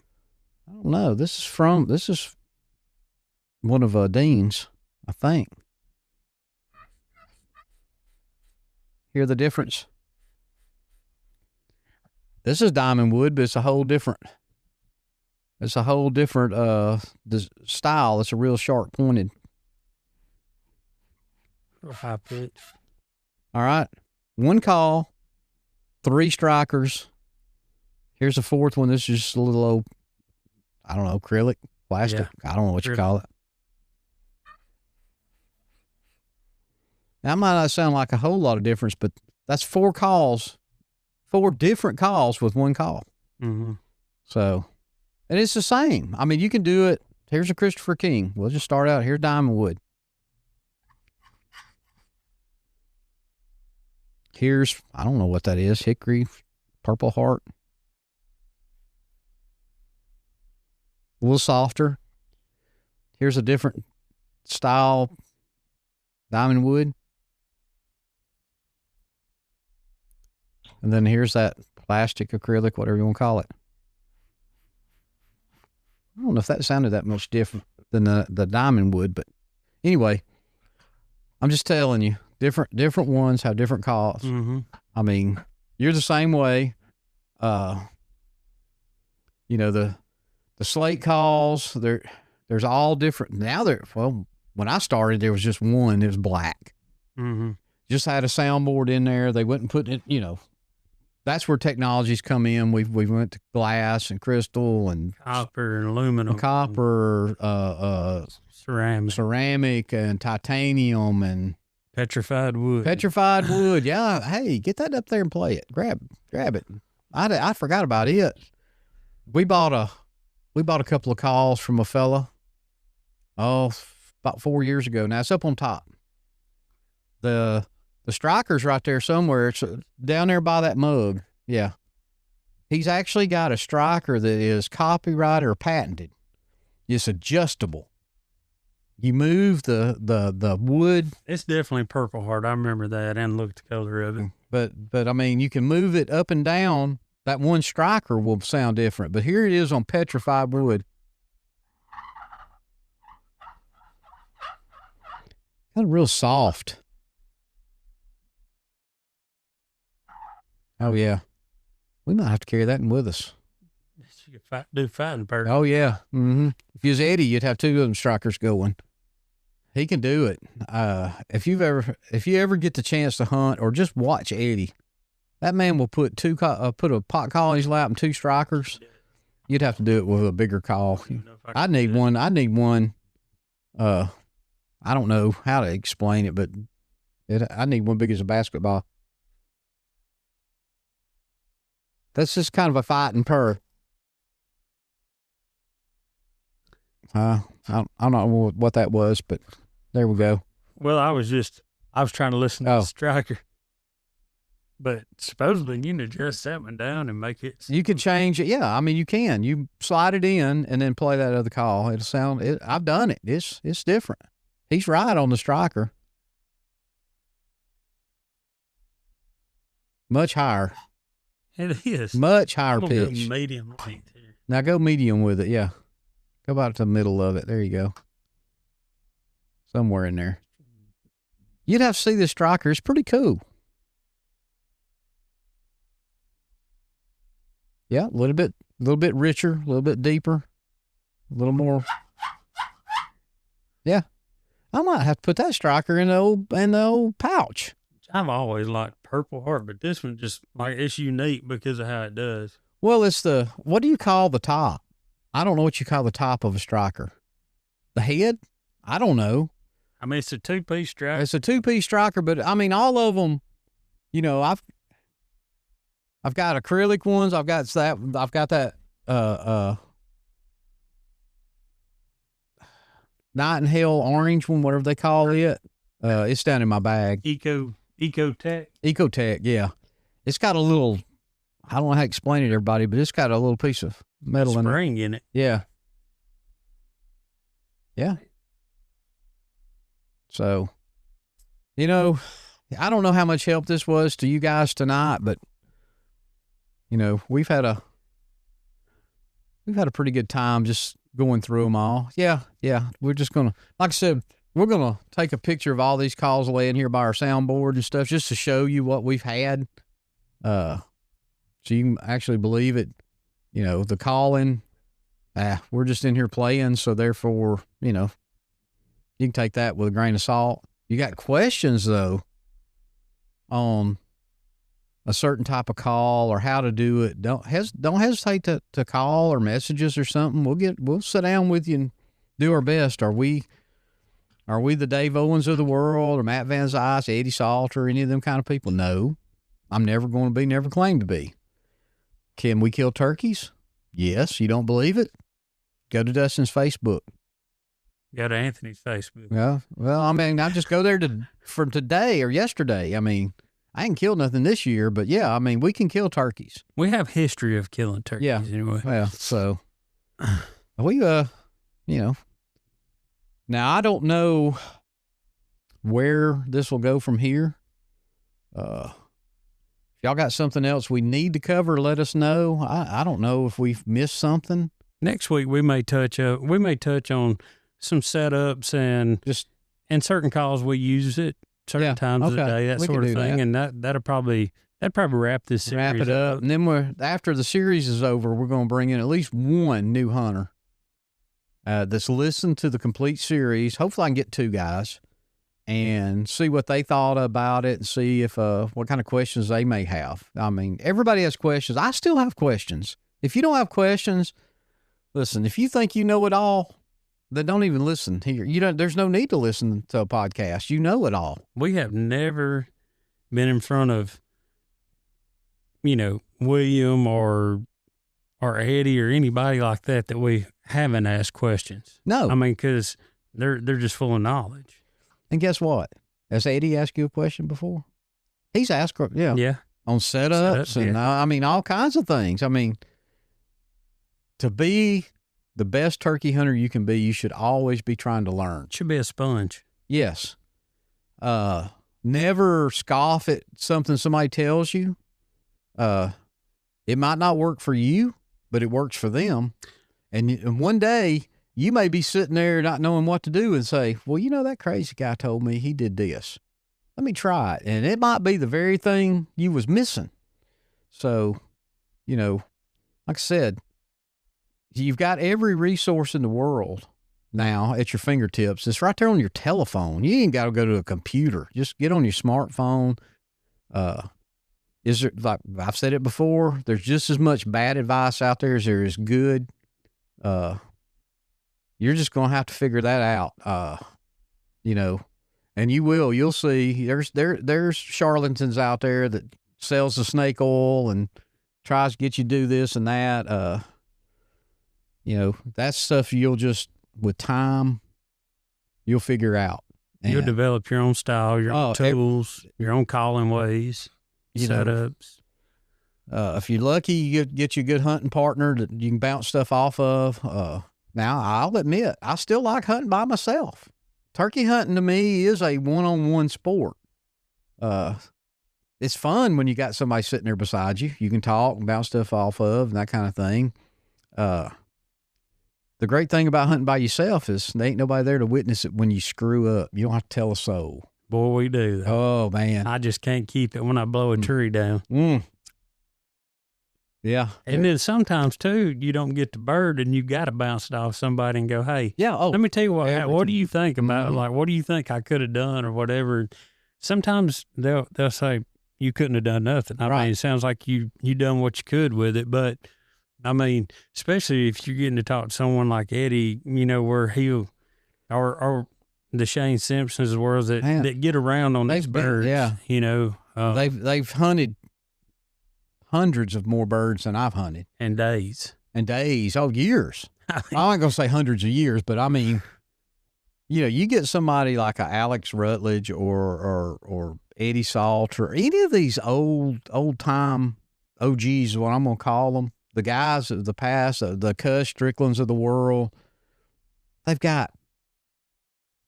I don't know. This is one of Dean's, I think. Hear the difference? This is diamond wood, but it's a whole different style. It's a real sharp pointed.
High pitch.
All right. 1 call, 3 strikers. Here's a 4th one. This is just a little old, I don't know, acrylic, plastic. Yeah. I don't know what you call it. That might not sound like a whole lot of difference, but that's 4 calls, 4 different calls with 1 call.
Mm-hmm.
So, and it's the same. I mean, you can do it. Here's a Christopher King. We'll just start out. Here's Diamond Wood. Here's, I don't know what that is, Hickory, Purple Heart. A little softer. Here's a different style Diamond Wood. And then here's that plastic, acrylic, whatever you want to call it. I don't know if that sounded that much different than the Diamond Wood, but anyway, I'm just telling you, different ones have different calls.
Mm-hmm.
I mean, you're the same way. You know, the slate calls, there's all different. Now well, when I started, there was just one. It was black.
Mm-hmm.
Just had a soundboard in there. They wouldn't put it, you know. That's where technologies come in. We went to glass and crystal and
copper and aluminum,
ceramic and titanium and
petrified wood.
Yeah. Hey, get that up there and play it. Grab it. I forgot about it. We bought a couple of calls from a fella. About 4 years ago. Now it's up on top. The striker's right there somewhere. It's down there by that mug. Yeah. He's actually got a striker that is copyrighted or patented. It's adjustable. You move the wood.
It's definitely Purple Heart. I remember that and look at the color of it.
But I mean, you can move it up and down. That one striker will sound different. But here it is on petrified wood. Kind of real soft. Oh, yeah. We might have to carry that in with us.
You could do fighting person.
Oh, yeah. Mm-hmm. If you was Eddie, you'd have 2 of them strikers going. He can do it. If you ever get the chance to hunt or just watch Eddie, that man will put a pot call in his lap and 2 strikers. You'd have to do it with a bigger call. I need one. I don't know how to explain it, but I need one big as a basketball. That's just kind of a fighting purr. I don't know what that was, but there we go.
Well, I was trying to listen to the striker. But supposedly you can adjust that one down and make it.
You can change it. Yeah, I mean, you can. You slide it in and then play that other call. It'll sound, I've done it. It's different. He's right on the striker. Much higher.
It is.
Much higher pitch.
Go medium length here.
Now go medium with it, yeah. Go about to the middle of it. There you go. Somewhere in there. You'd have to see this striker. It's pretty cool. Yeah, a little bit richer, a little bit deeper, a little more. Yeah. I might have to put that striker in the old pouch.
I've always liked Purple Heart, but this one just it's unique because of how it does.
Well, it's what do you call the top? I don't know what you call the top of a striker. The head? I don't know.
I mean, it's a 2-piece striker.
It's a 2-piece striker, but I mean, all of them, you know, I've got acrylic ones. I've got that, Nightingale orange one, whatever they call it. It's down in my bag.
Ecotech,
yeah. It's got a little, I don't know how to explain it to everybody, but it's got a little piece of metal
spring in it.
Yeah. Yeah. So, you know, I don't know how much help this was to you guys tonight, but you know, we've had a pretty good time just going through them all. Yeah. We're just gonna, like I said, we're gonna take a picture of all these calls laying here by our soundboard and stuff, just to show you what we've had. So you can actually believe it. You know, the calling. We're just in here playing, so therefore, you know, you can take that with a grain of salt. You got questions though on a certain type of call or how to do it, don't hesitate to call or messages or something. We'll sit down with you and do our best. Are we the Dave Owens of the world or Matt Van Zyce, Eddie Salter, any of them kind of people? No, I'm never going to be, never claim to be. Can we kill turkeys? Yes. You don't believe it? Go to Dustin's Facebook.
Go to Anthony's Facebook.
Yeah. Well, I mean, I just go there from today or yesterday. I mean, I ain't killed nothing this year, but yeah, I mean, we can kill turkeys.
We have history of killing turkeys anyway.
Well, so we, you know, now I don't know where this will go from here. If y'all got something else we need to cover, let us know. I don't know if we've missed something.
Next week we may touch on some setups and
just
certain calls we use it certain times of the day, that sort of thing. And that'd probably wrap this series
wrap it up. And then after the series is over, we're going to bring in at least one new hunter that's listened to the complete series. Hopefully I can get 2 guys and see what they thought about it and see if what kind of questions they may have. I mean, everybody has questions. I still have questions. If you don't have questions, listen, if you think you know it all, then don't even listen here. There's no need to listen to a podcast. You know it all.
We have never been in front of, William or Eddie or anybody like that we haven't asked questions.
No.
I mean, because they're just full of knowledge.
And guess what? Has Eddie asked you a question before? He's asked,
yeah,
on setups and I mean, all kinds of things. I mean, to be the best turkey hunter you can be, you should always be trying to learn.
Should be a sponge.
Yes. Never scoff at something somebody tells you. It might not work for you, but it works for them. And one day you may be sitting there not knowing what to do and say, well, that crazy guy told me he did this. Let me try it. And it might be the very thing you was missing. So, like I said, you've got every resource in the world now at your fingertips. It's right there on your telephone. You ain't got to go to a computer. Just get on your smartphone. Is there, like I've said it before, there's just as much bad advice out there as there is good. You're just going to have to figure that out. And you'll see there's charlatans out there that sells the snake oil and tries to get you to do this and that. That's stuff you'll just, with time, you'll figure out. And
you'll develop your own style, your own tools, your own calling ways, setups.
If you're lucky, you get you a good hunting partner that you can bounce stuff off of. Now, I'll admit, I still like hunting by myself. Turkey hunting to me is a one-on-one sport. It's fun when you got somebody sitting there beside you. You can talk and bounce stuff off of and that kind of thing. The great thing about hunting by yourself is there ain't nobody there to witness it when you screw up. You don't have to tell a soul.
Boy, we do.
Oh, man.
I just can't keep it when I blow a tree down.
Yeah.
And then sometimes, too, you don't get the bird and you got to bounce it off somebody and go, hey, let me tell you what do you think about it? Like, what do you think I could have done or whatever? Sometimes they'll say, you couldn't have done nothing. I mean, it sounds like you done what you could with it, but I mean, especially if you're getting to talk to someone like Eddie, where he'll, or the Shane Simpsons of the world that get around on these birds.
They've hunted hundreds of more birds than I've hunted.
And days.
Years. I ain't going to say hundreds of years, but I mean, you get somebody like a Alex Rutledge or Eddie Salt or any of these old time OGs, what I'm going to call them. The guys of the past, the Cuz Stricklands of the world, they've got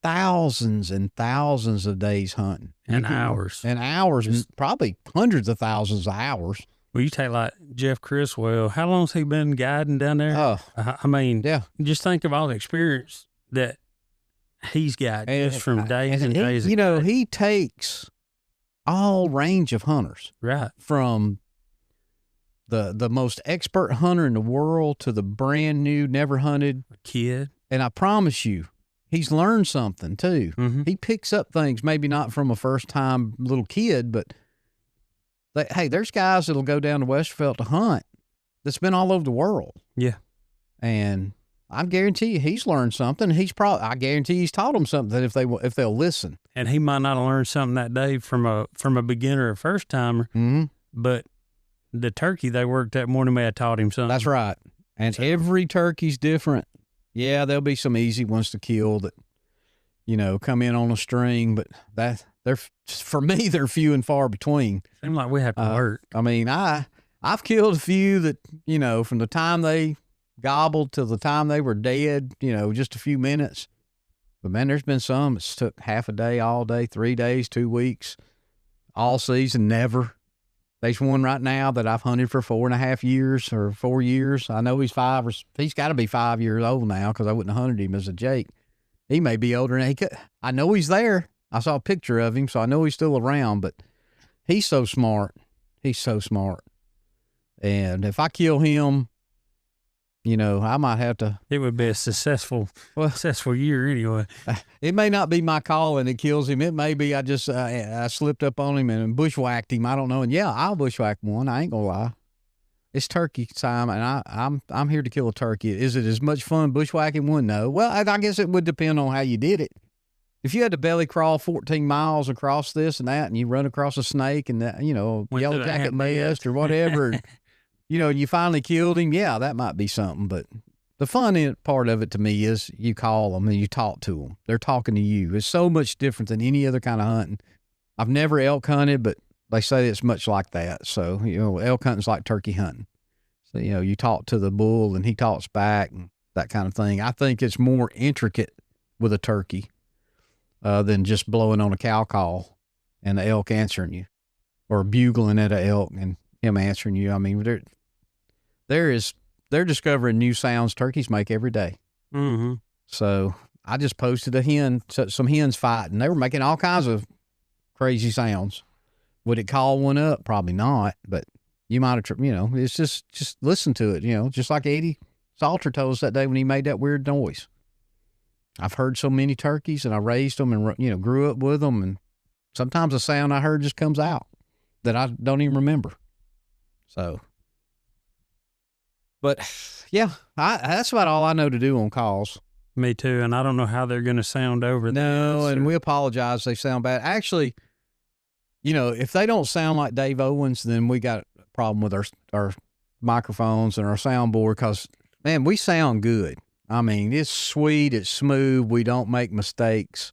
thousands and thousands of days hunting.
And hours.
And probably hundreds of thousands of hours.
Well, you take like Jeff Criswell. How long's he been guiding down there?
Oh,
I mean, just think of all the experience that he's got just from days and days.
He takes all range of hunters.
Right.
From the most expert hunter in the world to the brand new, never hunted
kid.
And I promise you, he's learned something too.
Mm-hmm.
He picks up things, maybe not from a first-time little kid, but hey, there's guys that'll go down to Westervelt to hunt that's been all over the world.
Yeah.
And I guarantee you he's learned something. I guarantee he's taught them something if they'll listen.
And he might not have learned something that day from a beginner or first timer, but the turkey they worked that morning may have taught him something.
That's right. And every turkey's different. Yeah, there'll be some easy ones to kill that, come in on a string, but for me, they're few and far between.
Seems like we have to work.
I mean, I've killed a few that, from the time they gobbled to the time they were dead, just a few minutes. But man, there's been some that's took half a day, all day, 3 days, 2 weeks, all season, never. There's one right now that I've hunted for 4.5 years or 4 years. I know he's got to be 5 years old now because I wouldn't have hunted him as a Jake. He may be older than I know he's there. I saw a picture of him, so I know he's still around, but he's so smart. He's so smart. And if I kill him, I might have to.
It would be a successful year anyway.
It may not be my call and it kills him. It may be I slipped up on him and bushwhacked him. I don't know. And yeah, I'll bushwhack one. I ain't gonna lie. It's turkey time, and I'm here to kill a turkey. Is it as much fun bushwhacking one? No. Well, I guess it would depend on how you did it. If you had to belly crawl 14 miles across this and that, and you run across a snake and that, yellow jacket mist or whatever. You finally killed him. Yeah, that might be something. But the fun part of it to me is you call them and you talk to them. They're talking to you. It's so much different than any other kind of hunting. I've never elk hunted, but they say it's much like that. So, elk hunting's like turkey hunting. So, you talk to the bull and he talks back and that kind of thing. I think it's more intricate with a turkey than just blowing on a cow call and the elk answering you or bugling at an elk and him answering you. I mean, they're discovering new sounds turkeys make every day.
Mm-hmm.
So I just posted some hens fighting. They were making all kinds of crazy sounds. Would it call one up? Probably not, but you might have, it's just listen to it, just like Eddie Salter told us that day when he made that weird noise. I've heard so many turkeys and I raised them and, grew up with them. And sometimes a sound I heard just comes out that I don't even remember. So, but yeah, that's about all I know to do on calls.
Me too. And I don't know how they're going to sound over.
No, and we apologize. They sound bad. Actually, if they don't sound like Dave Owens, then we got a problem with our microphones and our soundboard because, man, we sound good. I mean, it's sweet. It's smooth. We don't make mistakes.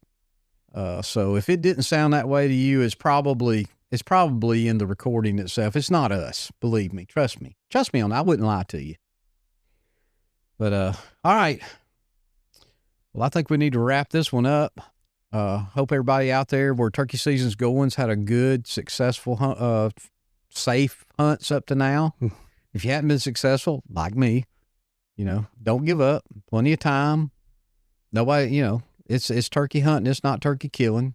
So if it didn't sound that way to you, it's probably in the recording itself. It's not us. Believe me. Trust me on that. I wouldn't lie to you. But, all right. Well, I think we need to wrap this one up. Hope everybody out there where turkey season's going's had a good, successful, safe hunts up to now. If you haven't been successful, like me, don't give up. Plenty of time. Nobody, it's turkey hunting. It's not turkey killing.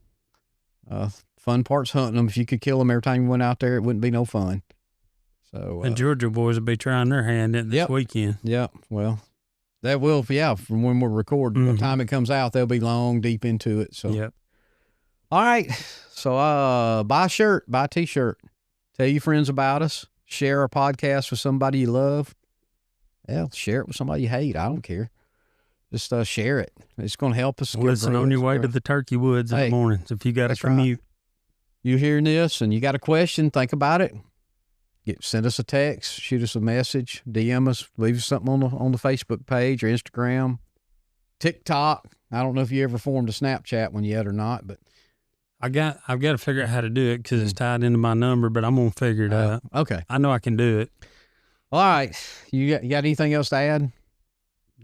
Fun part's hunting them. If you could kill them every time you went out there, it wouldn't be no fun. So,
and Georgia boys will be trying their hand in this weekend.
Yeah. Well, that will, from when we're recording. By the time it comes out, they'll be long, deep into it. So,
yep.
All right. So, buy a shirt, buy a t-shirt. Tell your friends about us. Share our podcast with somebody you love. Yeah, share it with somebody you hate. I don't care. Just share it. It's going to help us.
Listen on your way to the turkey woods in the mornings if you got to commute. Right.
You hearing this and you got a question, think about it. Send us a text, shoot us a message, DM us, leave us something on the Facebook page or Instagram, TikTok. I don't know if you ever formed a Snapchat one yet or not, but
I've got to figure out how to do it because it's tied into my number, but I'm going to figure it out.
Okay.
I know I can do it.
All right. You got anything else to add?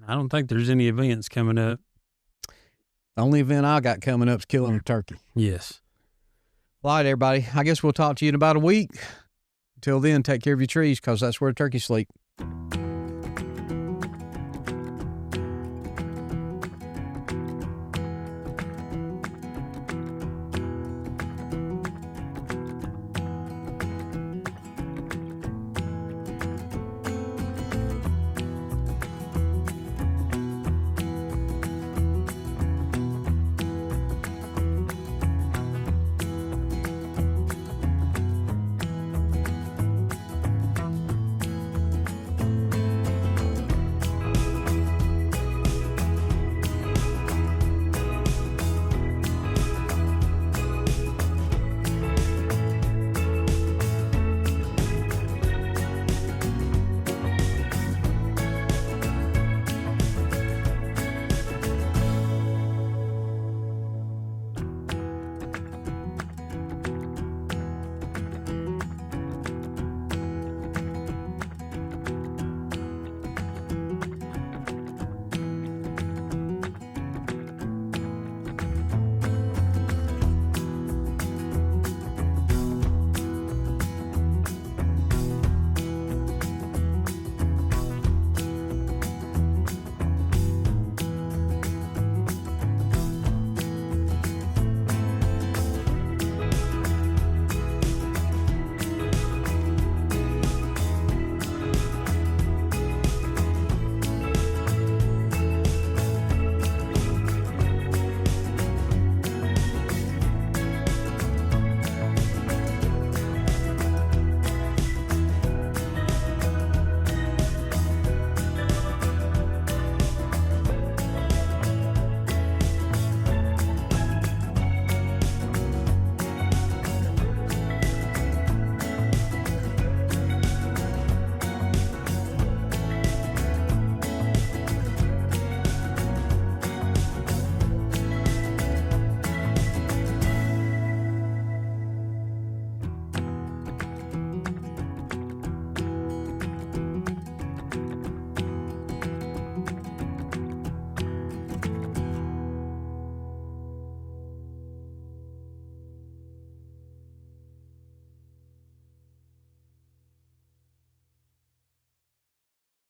I don't think there's any events coming up.
The only event I got coming up is killing a turkey.
Yes.
All right, everybody. I guess we'll talk to you in about a week. Until then, take care of your trees because that's where the turkeys sleep.